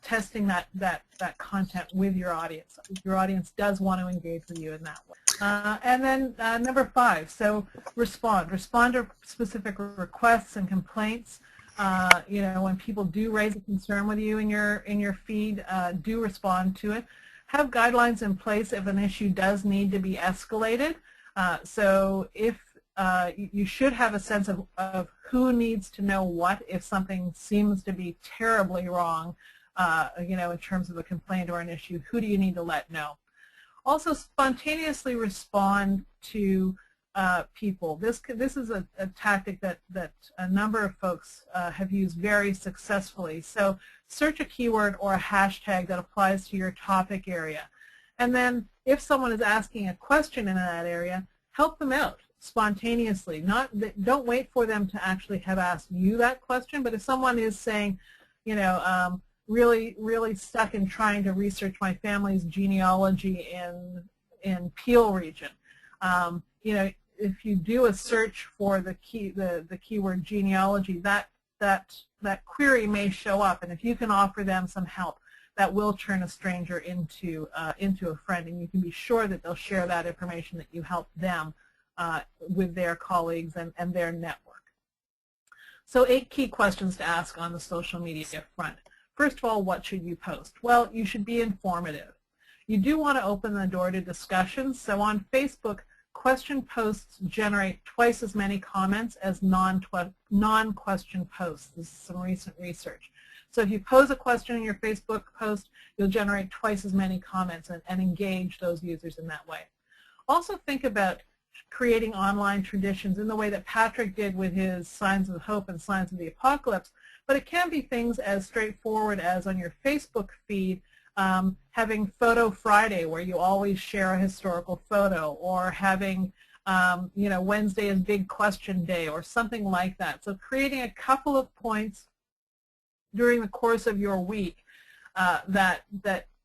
testing that content with your audience. Your audience does want to engage with you in that way. And then number 5, so respond to specific requests and complaints. When people do raise a concern with you in your feed, do respond to it. Have guidelines in place if an issue does need to be escalated. So if you should have a sense of who needs to know what if something seems to be terribly wrong, in terms of a complaint or an issue. Who do you need to let know? Also, spontaneously respond to people. This is a tactic that a number of folks have used very successfully. So search a keyword or a hashtag that applies to your topic area. And then if someone is asking a question in that area, help them out spontaneously. Don't wait for them to actually have asked you that question, but if someone is saying, really stuck in trying to research my family's genealogy in Peel region, if you do a search for the keyword genealogy, that query may show up, and if you can offer them some help, that will turn a stranger into a friend, and you can be sure that they'll share that information that you helped them with their colleagues and their network. So 8 key questions to ask on the social media front. First of all, what should you post? Well, you should be informative. You do want to open the door to discussions. So on Facebook, question posts generate twice as many comments as non-question posts. This is some recent research. So if you pose a question in your Facebook post, you'll generate twice as many comments and engage those users in that way. Also think about creating online traditions in the way that Patrick did with his Signs of Hope and Signs of the Apocalypse, but it can be things as straightforward as on your Facebook feed, having Photo Friday where you always share a historical photo, or having Wednesday is Big Question Day or something like that. So creating a couple of points during the course of your week that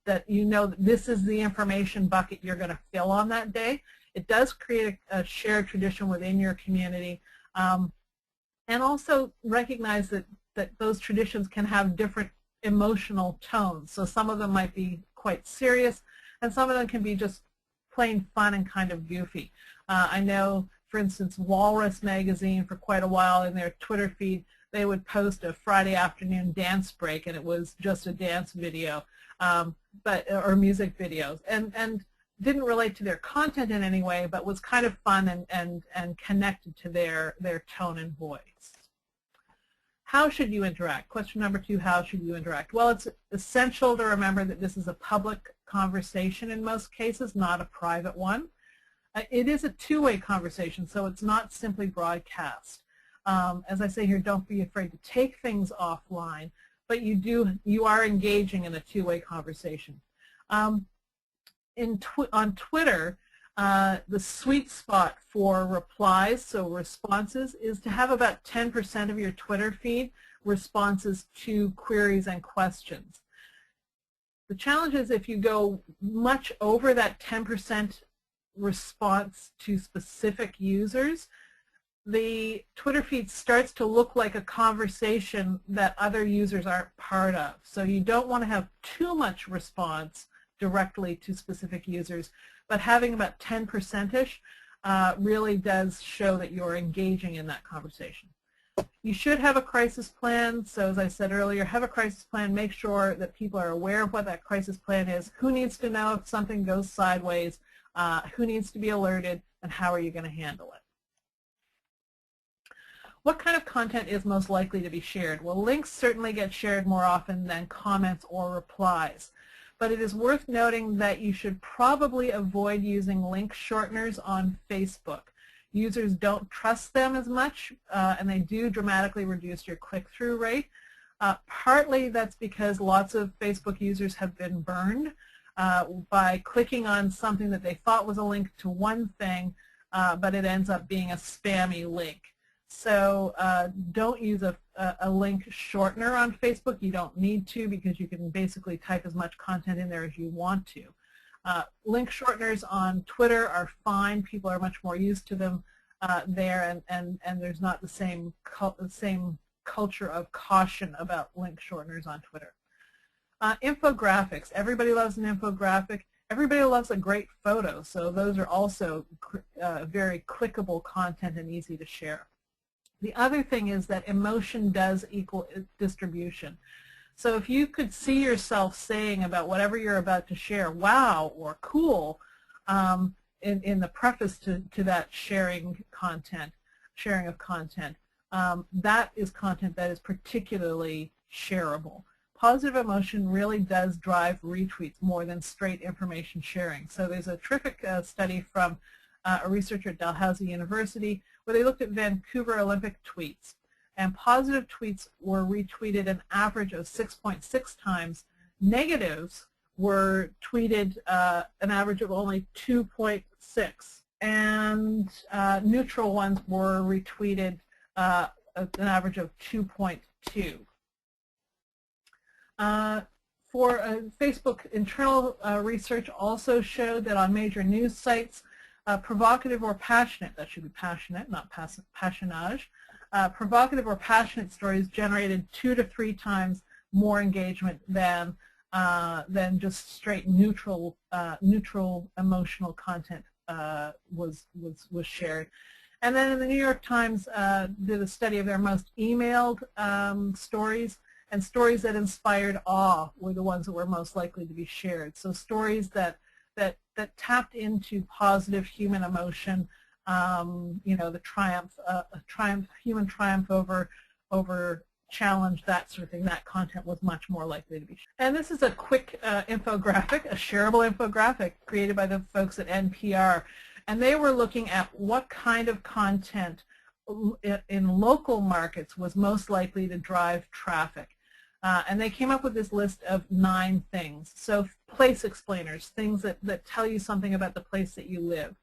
this is the information bucket you're going to fill on that day. It does create a shared tradition within your community, and also recognize that those traditions can have different emotional tones. So some of them might be quite serious, and some of them can be just plain fun and kind of goofy. I know, for instance, Walrus magazine for quite a while in their Twitter feed, they would post a Friday afternoon dance break, and it was just a dance video, or music videos, and didn't relate to their content in any way, but was kind of fun and connected to their tone and voice. How should you interact? Question number 2, how should you interact? Well, it's essential to remember that this is a public conversation in most cases, not a private one. It is a two-way conversation, so it's not simply broadcast. As I say here, don't be afraid to take things offline, but you are engaging in a two-way conversation. On Twitter, the sweet spot for replies, so responses, is to have about 10% of your Twitter feed responses to queries and questions. The challenge is if you go much over that 10% response to specific users, the Twitter feed starts to look like a conversation that other users aren't part of. So you don't want to have too much response directly to specific users, but having about 10%-ish really does show that you're engaging in that conversation. You should have a crisis plan. So as I said earlier, have a crisis plan. Make sure that people are aware of what that crisis plan is, who needs to know if something goes sideways, who needs to be alerted, and how are you going to handle it. What kind of content is most likely to be shared? Well, links certainly get shared more often than comments or replies. But it is worth noting that you should probably avoid using link shorteners on Facebook. Users don't trust them as much, and they do dramatically reduce your click-through rate. Partly that's because lots of Facebook users have been burned by clicking on something that they thought was a link to one thing, but it ends up being a spammy link. So don't use a link shortener on Facebook. You don't need to, because you can basically type as much content in there as you want to. Link shorteners on Twitter are fine. People are much more used to them there, and there's not the same culture of caution about link shorteners on Twitter. Infographics. Everybody loves an infographic. Everybody loves a great photo, so those are also very clickable content and easy to share. The other thing is that emotion does equal distribution. So if you could see yourself saying about whatever you're about to share, wow, or cool, in the preface to that sharing of content, that is content that is particularly shareable. Positive emotion really does drive retweets more than straight information sharing. So there's a terrific study from a researcher at Dalhousie University where they looked at Vancouver Olympic tweets. And positive tweets were retweeted an average of 6.6 times. Negatives were tweeted an average of only 2.6. And neutral ones were retweeted an average of 2.2. Facebook internal research also showed that on major news sites, provocative or passionate, that should be passionate, not passionage, provocative or passionate stories generated 2 to 3 times more engagement than just straight neutral emotional content was shared. And then in the New York Times did a study of their most emailed stories, and stories that inspired awe were the ones that were most likely to be shared. So stories that tapped into positive human emotion, you know, the human triumph over challenge, that sort of thing. That content was much more likely to be shared. And this is a quick infographic, a shareable infographic created by the folks at NPR. And they were looking at what kind of content in local markets was most likely to drive traffic. And they came up with this list of 9 things. So place explainers, things that tell you something about the place that you live.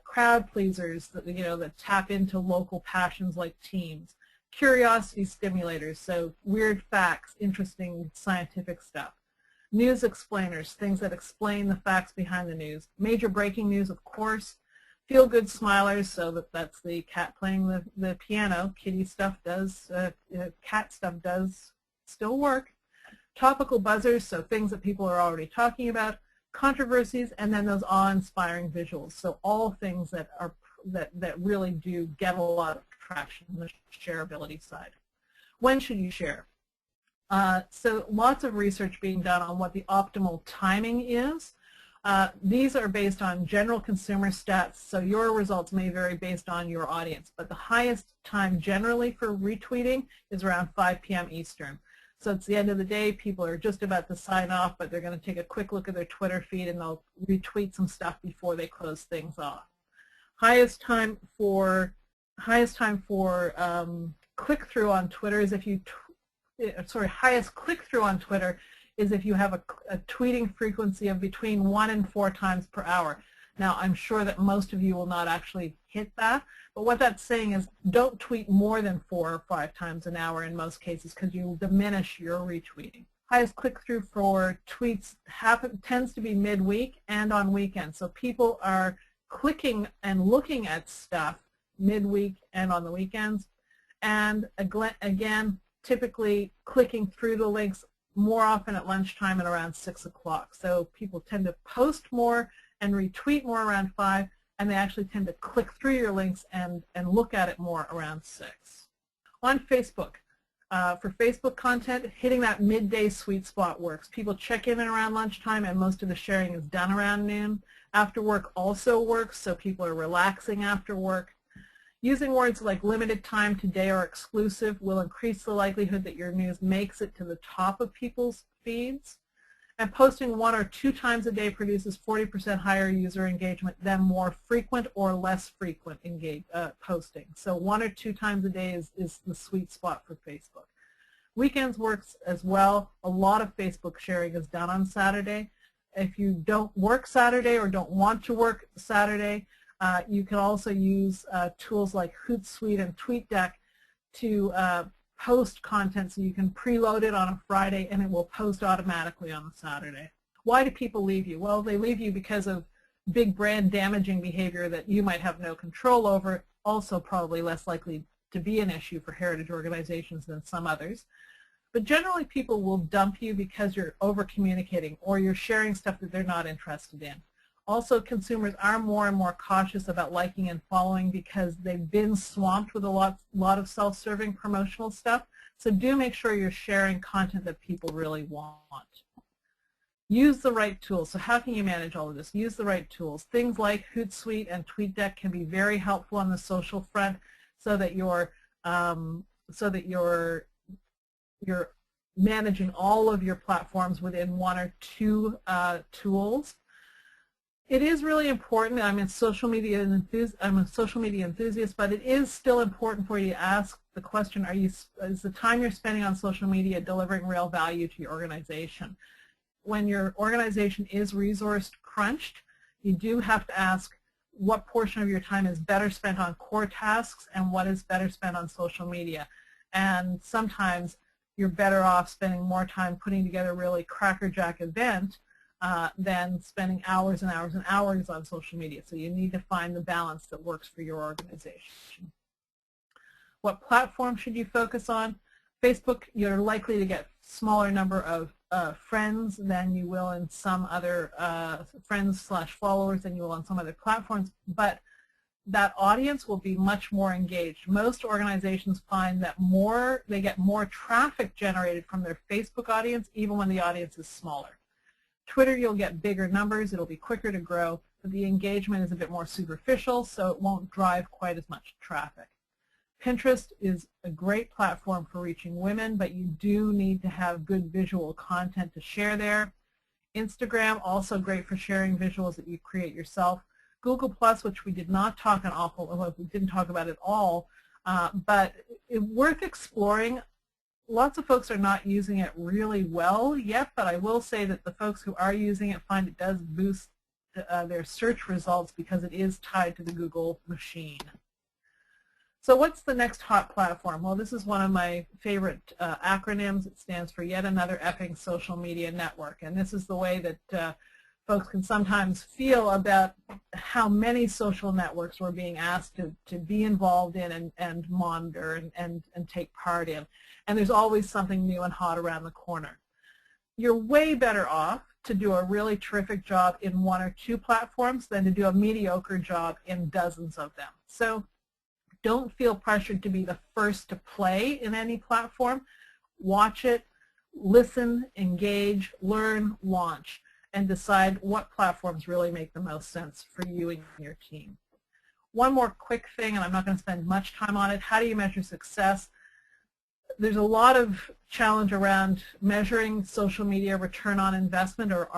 Crowd pleasers that tap into local passions like teams. Curiosity stimulators, so weird facts, interesting scientific stuff. News explainers, things that explain the facts behind the news. Major breaking news, of course. Feel-good smilers, so that's the cat playing the piano. Kitty stuff does, cat stuff does still work. Topical buzzers, so things that people are already talking about. Controversies, and then those awe-inspiring visuals. So all things that really do get a lot of traction on the shareability side. When should you share? So lots of research being done on what the optimal timing is. These are based on general consumer stats, so your results may vary based on your audience, but the highest time generally for retweeting is around 5 p.m. Eastern. So it's the end of the day, people are just about to sign off, but they're going to take a quick look at their Twitter feed and they'll retweet some stuff before they close things off. Highest time for click-through on Twitter is if you, highest click-through on Twitter is if you have a tweeting frequency of between 1 and 4 times per hour. Now, I'm sure that most of you will not actually hit that, but what that's saying is don't tweet more than 4 or 5 times an hour in most cases because you will diminish your retweeting. Highest click-through for tweets tends to be midweek and on weekends, so people are clicking and looking at stuff midweek and on the weekends, and again, typically clicking through the links more often at lunchtime and around 6 o'clock. So people tend to post more and retweet more around 5, and they actually tend to click through your links and look at it more around 6. On Facebook, for Facebook content, hitting that midday sweet spot works. People check in around lunchtime, and most of the sharing is done around noon. After work also works, so people are relaxing after work. Using words like limited time, today, or exclusive will increase the likelihood that your news makes it to the top of people's feeds. And posting 1 or 2 times a day produces 40% higher user engagement than more frequent or less frequent posting. So 1 or 2 times a day is the sweet spot for Facebook. Weekends works as well. A lot of Facebook sharing is done on Saturday. If you don't work Saturday or don't want to work Saturday, you can also use tools like Hootsuite and TweetDeck to post content, so you can preload it on a Friday and it will post automatically on a Saturday. Why do people leave you? Well, they leave you because of big brand damaging behavior that you might have no control over, also probably less likely to be an issue for heritage organizations than some others. But generally people will dump you because you're over communicating or you're sharing stuff that they're not interested in. Also, consumers are more and more cautious about liking and following because they've been swamped with a lot of self-serving promotional stuff. So do make sure you're sharing content that people really want. Use the right tools. So how can you manage all of this? Use the right tools. Things like Hootsuite and TweetDeck can be very helpful on the social front, so that you're managing all of your platforms within one or two tools. It is really important. I'm a social media enthusiast, but it is still important for you to ask the question: is the time you're spending on social media delivering real value to your organization? When your organization is resource crunched, you do have to ask what portion of your time is better spent on core tasks and what is better spent on social media. And sometimes you're better off spending more time putting together a really crackerjack event than spending hours and hours and hours on social media. So you need to find the balance that works for your organization. What platform should you focus on? Facebook, you're likely to get smaller number of friends than you will in some other friends/followers than you will on some other platforms, but that audience will be much more engaged. Most organizations find that they get more traffic generated from their Facebook audience even when the audience is smaller. Twitter, you'll get bigger numbers, it'll be quicker to grow, but the engagement is a bit more superficial, so it won't drive quite as much traffic. Pinterest is a great platform for reaching women, but you do need to have good visual content to share there. Instagram, also great for sharing visuals that you create yourself. Google+, which we did not talk we didn't talk about at all, but it's worth exploring. Lots of folks are not using it really well yet, but I will say that the folks who are using it find it does boost their search results because it is tied to the Google machine. So what's the next hot platform? Well, this is one of my favorite acronyms. It stands for Yet Another Effing Social Media Network. And this is the way that folks can sometimes feel about how many social networks we're being asked to be involved in and monitor and take part in. And there's always something new and hot around the corner. You're way better off to do a really terrific job in one or two platforms than to do a mediocre job in dozens of them. So don't feel pressured to be the first to play in any platform. Watch it, listen, engage, learn, launch, and decide what platforms really make the most sense for you and your team. One more quick thing, and I'm not going to spend much time on it. How do you measure success? There's a lot of challenge around measuring social media return on investment or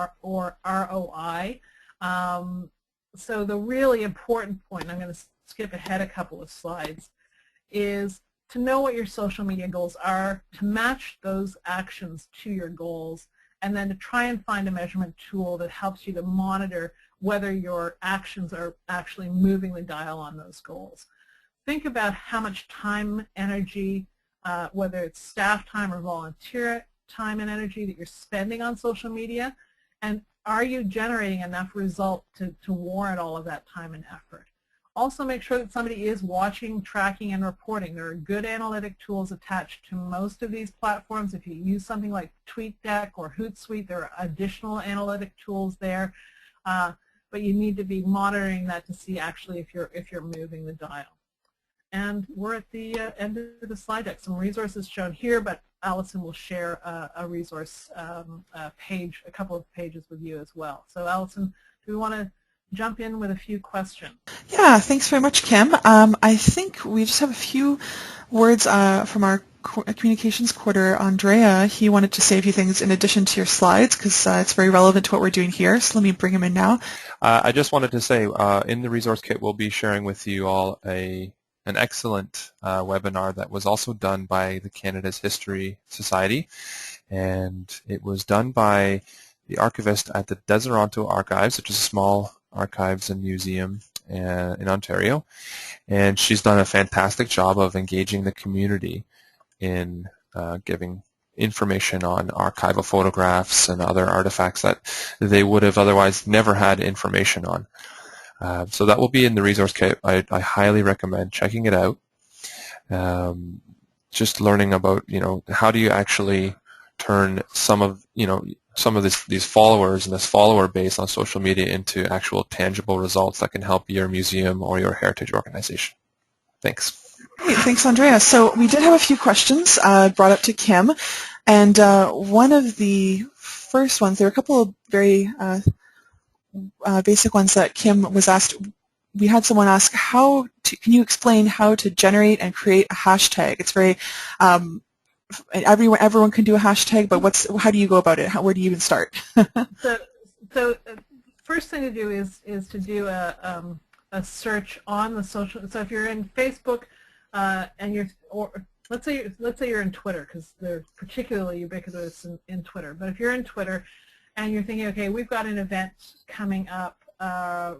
ROI. So the really important point, and I'm going to skip ahead a couple of slides, is to know what your social media goals are, to match those actions to your goals, and then to try and find a measurement tool that helps you to monitor whether your actions are actually moving the dial on those goals. Think about how much time, energy, whether it's staff time or volunteer time and energy that you're spending on social media, and are you generating enough result to warrant all of that time and effort. Also make sure that somebody is watching, tracking, and reporting. There are good analytic tools attached to most of these platforms. If you use something like TweetDeck or Hootsuite, there are additional analytic tools there, but you need to be monitoring that to see actually if you're moving the dial. And we're at the end of the slide deck. Some resources shown here, but Allison will share a resource page, a couple of pages with you as well. So Allison, do we want to jump in with a few questions? Yeah, thanks very much, Kim. I think we just have a few words from our communications quarter, Andrea. He wanted to say a few things in addition to your slides because it's very relevant to what we're doing here. So let me bring him in now. I just wanted to say in the resource kit we'll be sharing with you all an excellent webinar that was also done by the Canada's History Society, and it was done by the archivist at the Deseronto Archives, which is a small archives and museum in Ontario, and she's done a fantastic job of engaging the community in giving information on archival photographs and other artifacts that they would have otherwise never had information on. So that will be in the resource kit. I highly recommend checking it out. Just learning about, how do you actually turn some of these followers and this follower base on social media into actual tangible results that can help your museum or your heritage organization. Thanks. Great, thanks, Andrea. So we did have a few questions brought up to Kim, and one of the first ones, there were a couple of very basic ones that Kim was asked. We had someone ask, can you explain how to generate and create a hashtag? It's very, everyone can do a hashtag, but how do you go about it? Where do you even start? So first thing to do is to do a search on the social. So if you're in Facebook and let's say you're in Twitter, because they're particularly ubiquitous in Twitter. But if you're in Twitter and you're thinking, okay, we've got an event coming up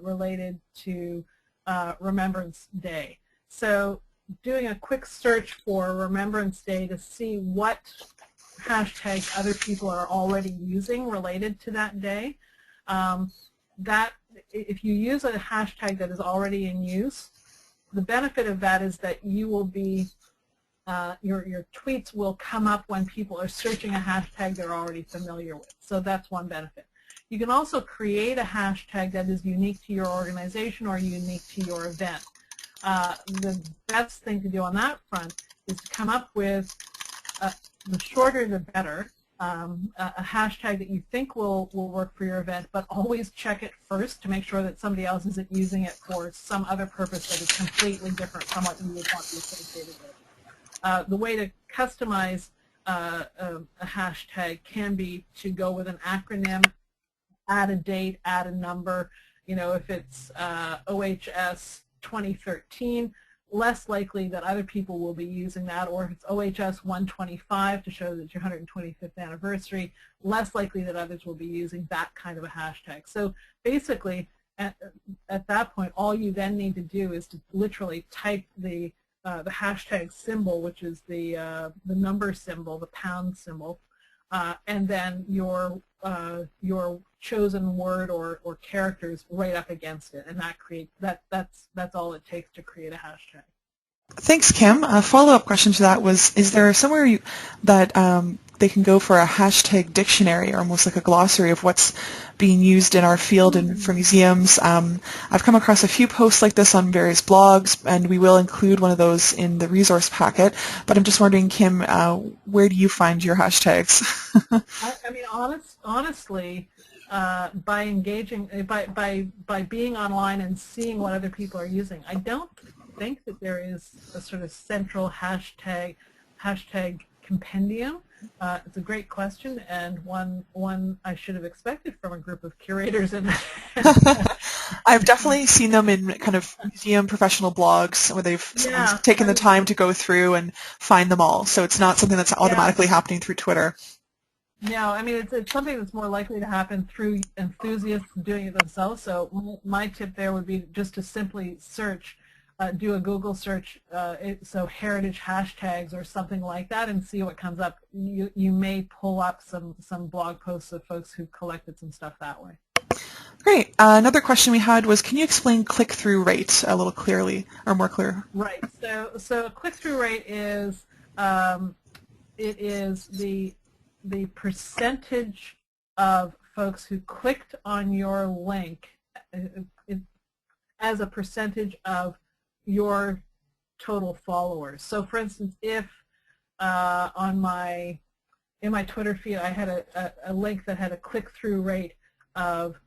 related to Remembrance Day. So doing a quick search for Remembrance Day to see what hashtags other people are already using related to that day. That if you use a hashtag that is already in use, the benefit of that is that you will be your tweets will come up when people are searching a hashtag they're already familiar with. So that's one benefit. You can also create a hashtag that is unique to your organization or unique to your event. The best thing to do on that front is to come up with, the shorter the better, a hashtag that you think will work for your event, but always check it first to make sure that somebody else isn't using it for some other purpose that is completely different from what you would want to be associated with. The way to customize a hashtag can be to go with an acronym, add a date, add a number. If it's OHS 2013, less likely that other people will be using that, or if it's OHS 125 to show that it's your 125th anniversary, less likely that others will be using that kind of a hashtag. So basically, at that point, all you then need to do is to literally type the hashtag symbol, which is the number symbol, the pound symbol, and then your chosen word or characters right up against it, and that's all it takes to create a hashtag. Thanks, Kim. A follow-up question to that was, is there somewhere that they can go for a hashtag dictionary, or almost like a glossary of what's being used in our field and for museums? I've come across a few posts like this on various blogs, and we will include one of those in the resource packet. But I'm just wondering, Kim, where do you find your hashtags? I mean, honestly, by engaging, by being online and seeing what other people are using, I don't think that there is a sort of central hashtag compendium. It's a great question, and one I should have expected from a group of curators. I've definitely seen them in kind of museum professional blogs where they've taken the time to go through and find them all. So it's not something that's automatically happening through Twitter. No, I mean, it's something that's more likely to happen through enthusiasts doing it themselves. So my tip there would be just to simply search, do a Google search, so heritage hashtags or something like that, and see what comes up. You may pull up some blog posts of folks who've collected some stuff that way. Great. Another question we had was, can you explain click-through rate a little clearly, or more clear? Right. So click-through rate is it is the percentage of folks who clicked on your link as a percentage of your total followers. So for instance, if in my Twitter feed I had a link that had a click-through rate of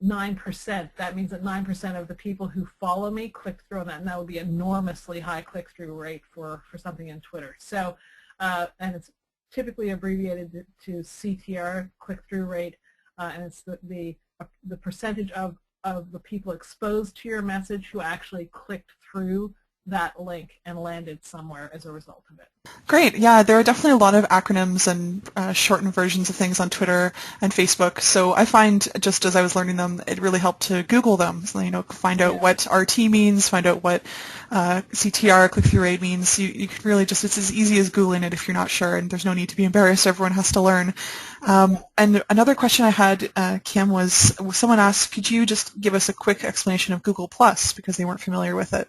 9%, that means that 9% of the people who follow me clicked through on that, and that would be an enormously high click-through rate for something in Twitter. So and it's typically abbreviated to CTR, click-through rate, and it's the percentage of the people exposed to your message who actually clicked through that link and landed somewhere as a result of it. Great. Yeah, there are definitely a lot of acronyms and shortened versions of things on Twitter and Facebook. So I find, just as I was learning them, it really helped to Google them. So, find out what RT means, find out what CTR, click-through rate, means. You can really just, it's as easy as Googling it if you're not sure, and there's no need to be embarrassed. Everyone has to learn. And another question I had, Kim, was someone asked, could you just give us a quick explanation of Google Plus, because they weren't familiar with it?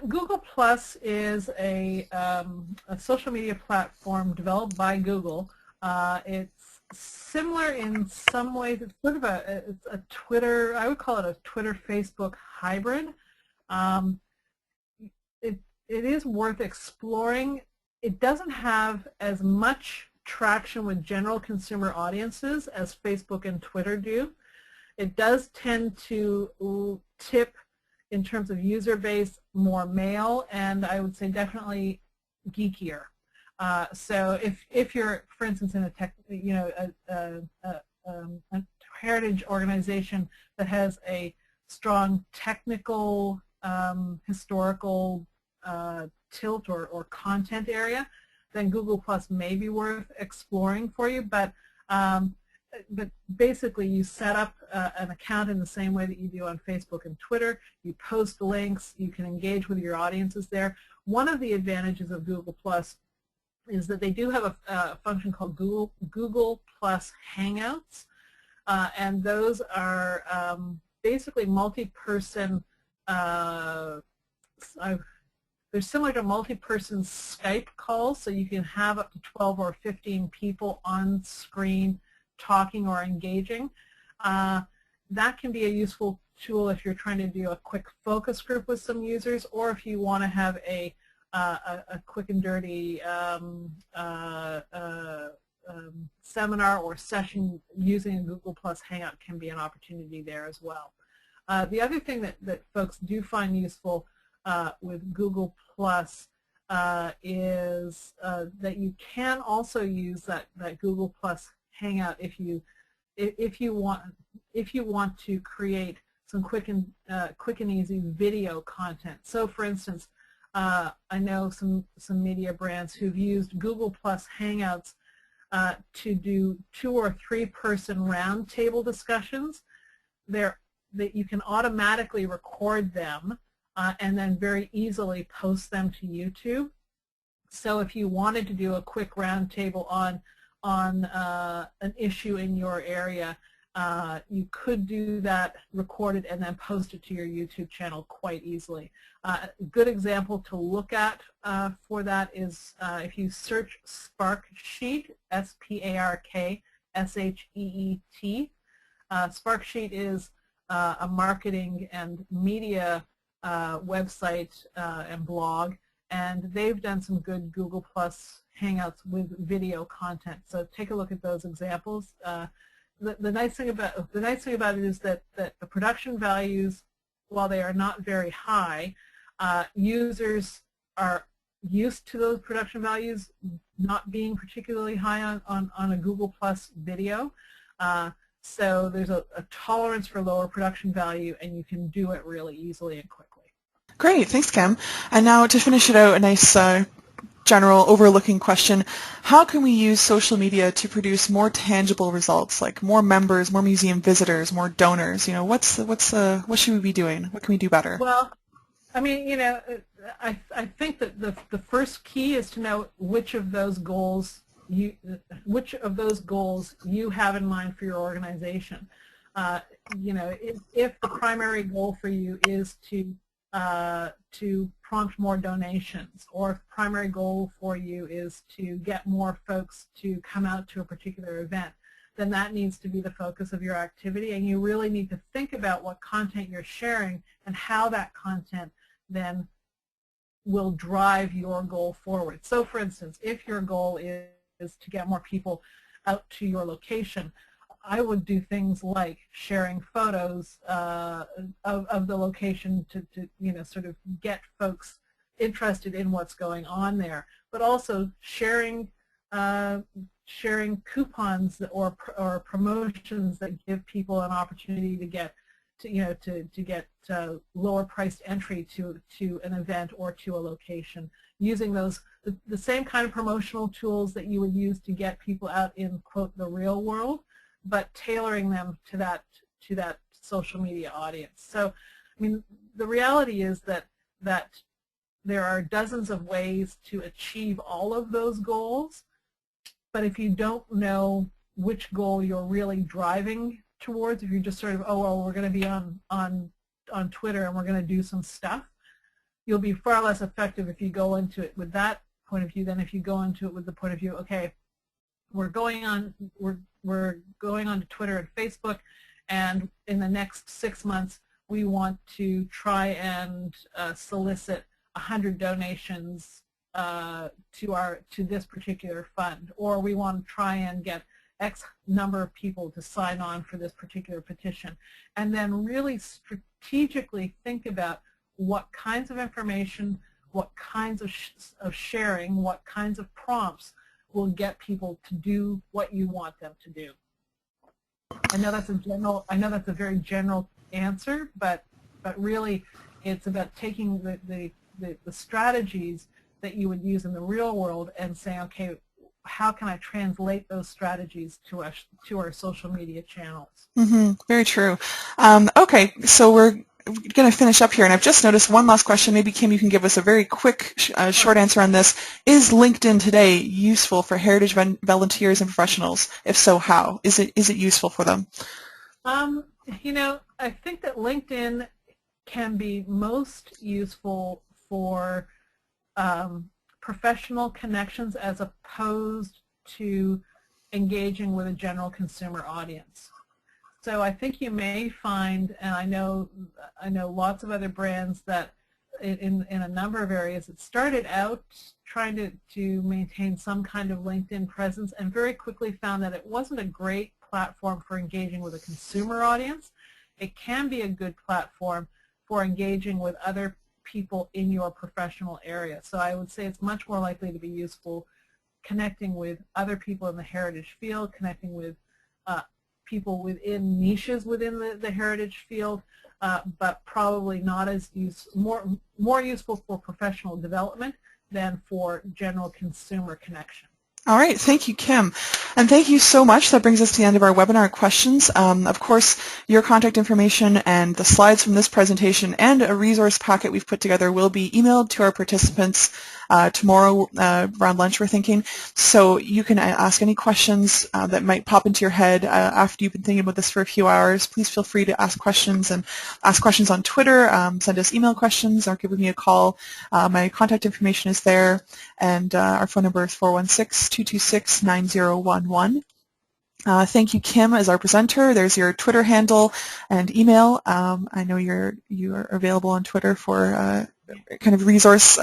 Google Plus is a social media platform developed by Google. It's similar in some ways. It's sort of it's a Twitter, I would call it a Twitter-Facebook hybrid. It is worth exploring. It doesn't have as much traction with general consumer audiences as Facebook and Twitter do. It does tend to tip, in terms of user base, more male, and I would say definitely geekier. So if you're, for instance, in a heritage organization that has a strong technical, historical tilt or content area, then Google Plus may be worth exploring for you. But basically, you set up an account in the same way that you do on Facebook and Twitter. You post links. You can engage with your audiences there. One of the advantages of Google Plus is that they do have a function called Google Plus Hangouts, and those are basically multi-person. They're similar to multi-person Skype calls, so you can have up to 12 or 15 people on screen talking or engaging. That can be a useful tool if you're trying to do a quick focus group with some users, or if you want to have a quick and dirty seminar or session using a Google Plus Hangout can be an opportunity there as well. The other thing that folks do find useful with Google Plus is that you can also use that Google Plus Hangout if you want to create some quick and easy video content. So, for instance, I know some media brands who've used Google Plus Hangouts to do 2 or 3 person roundtable discussions. That you can automatically record them and then very easily post them to YouTube. So if you wanted to do a quick roundtable on an issue in your area, you could do that, record it, and then post it to your YouTube channel quite easily. A good example to look at for that is if you search Sparksheet, Sparksheet. Sparksheet is a marketing and media website and blog, and they've done some good Google Plus Hangouts with video content. So take a look at those examples. The nice thing about it is that the production values, while they are not very high, users are used to those production values not being particularly high on a Google Plus video. So there's a tolerance for lower production value, and you can do it really easily and quickly. Great, thanks, Kim. And now to finish it out, a nice general overlooking question: how can we use social media to produce more tangible results, like more members, more museum visitors, more donors? What should we be doing? What can we do better? Well, I mean, I think that the first key is to know which of those goals you have in mind for your organization. If the primary goal for you is to prompt more donations, or if the primary goal for you is to get more folks to come out to a particular event, then that needs to be the focus of your activity, and you really need to think about what content you're sharing and how that content then will drive your goal forward. So, for instance, if your goal is to get more people out to your location, I would do things like sharing photos of the location to sort of get folks interested in what's going on there, but also sharing coupons or promotions that give people an opportunity to get to get lower priced entry to an event or to a location, using the same kind of promotional tools that you would use to get people out in, quote, the real world, but tailoring them to that social media audience. So, I mean, the reality is that there are dozens of ways to achieve all of those goals, but if you don't know which goal you're really driving towards, if you're just sort of, oh, well, we're going to be on Twitter and we're going to do some stuff, you'll be far less effective if you go into it with that point of view than if you go into it with the point of view, okay, we're going on to Twitter and Facebook, and in the next 6 months we want to try and solicit 100 donations to this particular fund, or we want to try and get X number of people to sign on for this particular petition, and then really strategically think about what kinds of information, what kinds of sharing, what kinds of prompts will get people to do what you want them to do. I know that's a very general answer, but really it's about taking the strategies that you would use in the real world and saying, okay, how can I translate those strategies to our social media channels? Mm-hmm. Very true. Okay, so we're going to finish up here, and I've just noticed one last question. Maybe, Kim, you can give us a very quick, short answer on this. Is LinkedIn today useful for heritage volunteers and professionals? If so, how? Is it useful for them? You know, I think that LinkedIn can be most useful for professional connections as opposed to engaging with a general consumer audience. So I think you may find, and I know lots of other brands that in a number of areas that started out trying to maintain some kind of LinkedIn presence and very quickly found that it wasn't a great platform for engaging with a consumer audience. It can be a good platform for engaging with other people in your professional area. So I would say it's much more likely to be useful connecting with other people in the heritage field, connecting with people within niches within the heritage field, but probably not as more useful for professional development than for general consumer connection. All right, thank you, Kim. And thank you so much. That brings us to the end of our webinar questions. Of course, your contact information and the slides from this presentation and a resource packet we've put together will be emailed to our participants tomorrow around lunch, we're thinking. So you can ask any questions that might pop into your head after you've been thinking about this for a few hours. Please feel free to ask questions, and ask questions on Twitter, send us email questions, or give me a call. My contact information is there, and our phone number is 416-226-9011. Thank you, Kim, as our presenter. There's your Twitter handle and email. I know you are available on Twitter for kind of resource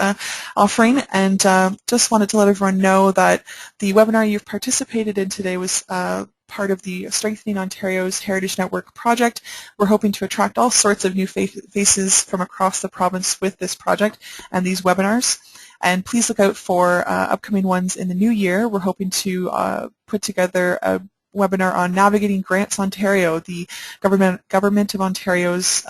offering, and just wanted to let everyone know that the webinar you've participated in today was part of the Strengthening Ontario's Heritage Network project. We're hoping to attract all sorts of new faces from across the province with this project and these webinars. And please look out for upcoming ones in the new year. We're hoping to put together a webinar on Navigating Grants Ontario, the Government of Ontario's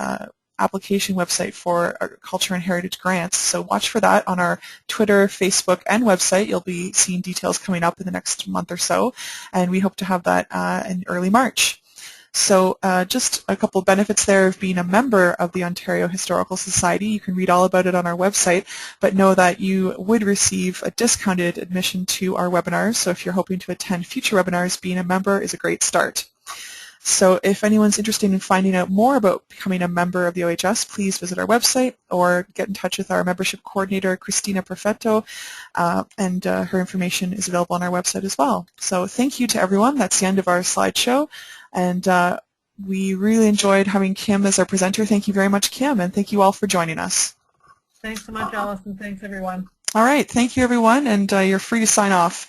application website for culture and heritage grants. So watch for that on our Twitter, Facebook, and website. You'll be seeing details coming up in the next month or so, and we hope to have that in early March. So just a couple of benefits there of being a member of the Ontario Historical Society. You can read all about it on our website, but know that you would receive a discounted admission to our webinars. So if you're hoping to attend future webinars, being a member is a great start. So if anyone's interested in finding out more about becoming a member of the OHS, please visit our website or get in touch with our membership coordinator, Christina Perfetto, and her information is available on our website as well. So thank you to everyone. That's the end of our slideshow, and we really enjoyed having Kim as our presenter. Thank you very much, Kim, and thank you all for joining us. Thanks so much, Alison. Thanks, everyone. All right. Thank you, everyone, and you're free to sign off.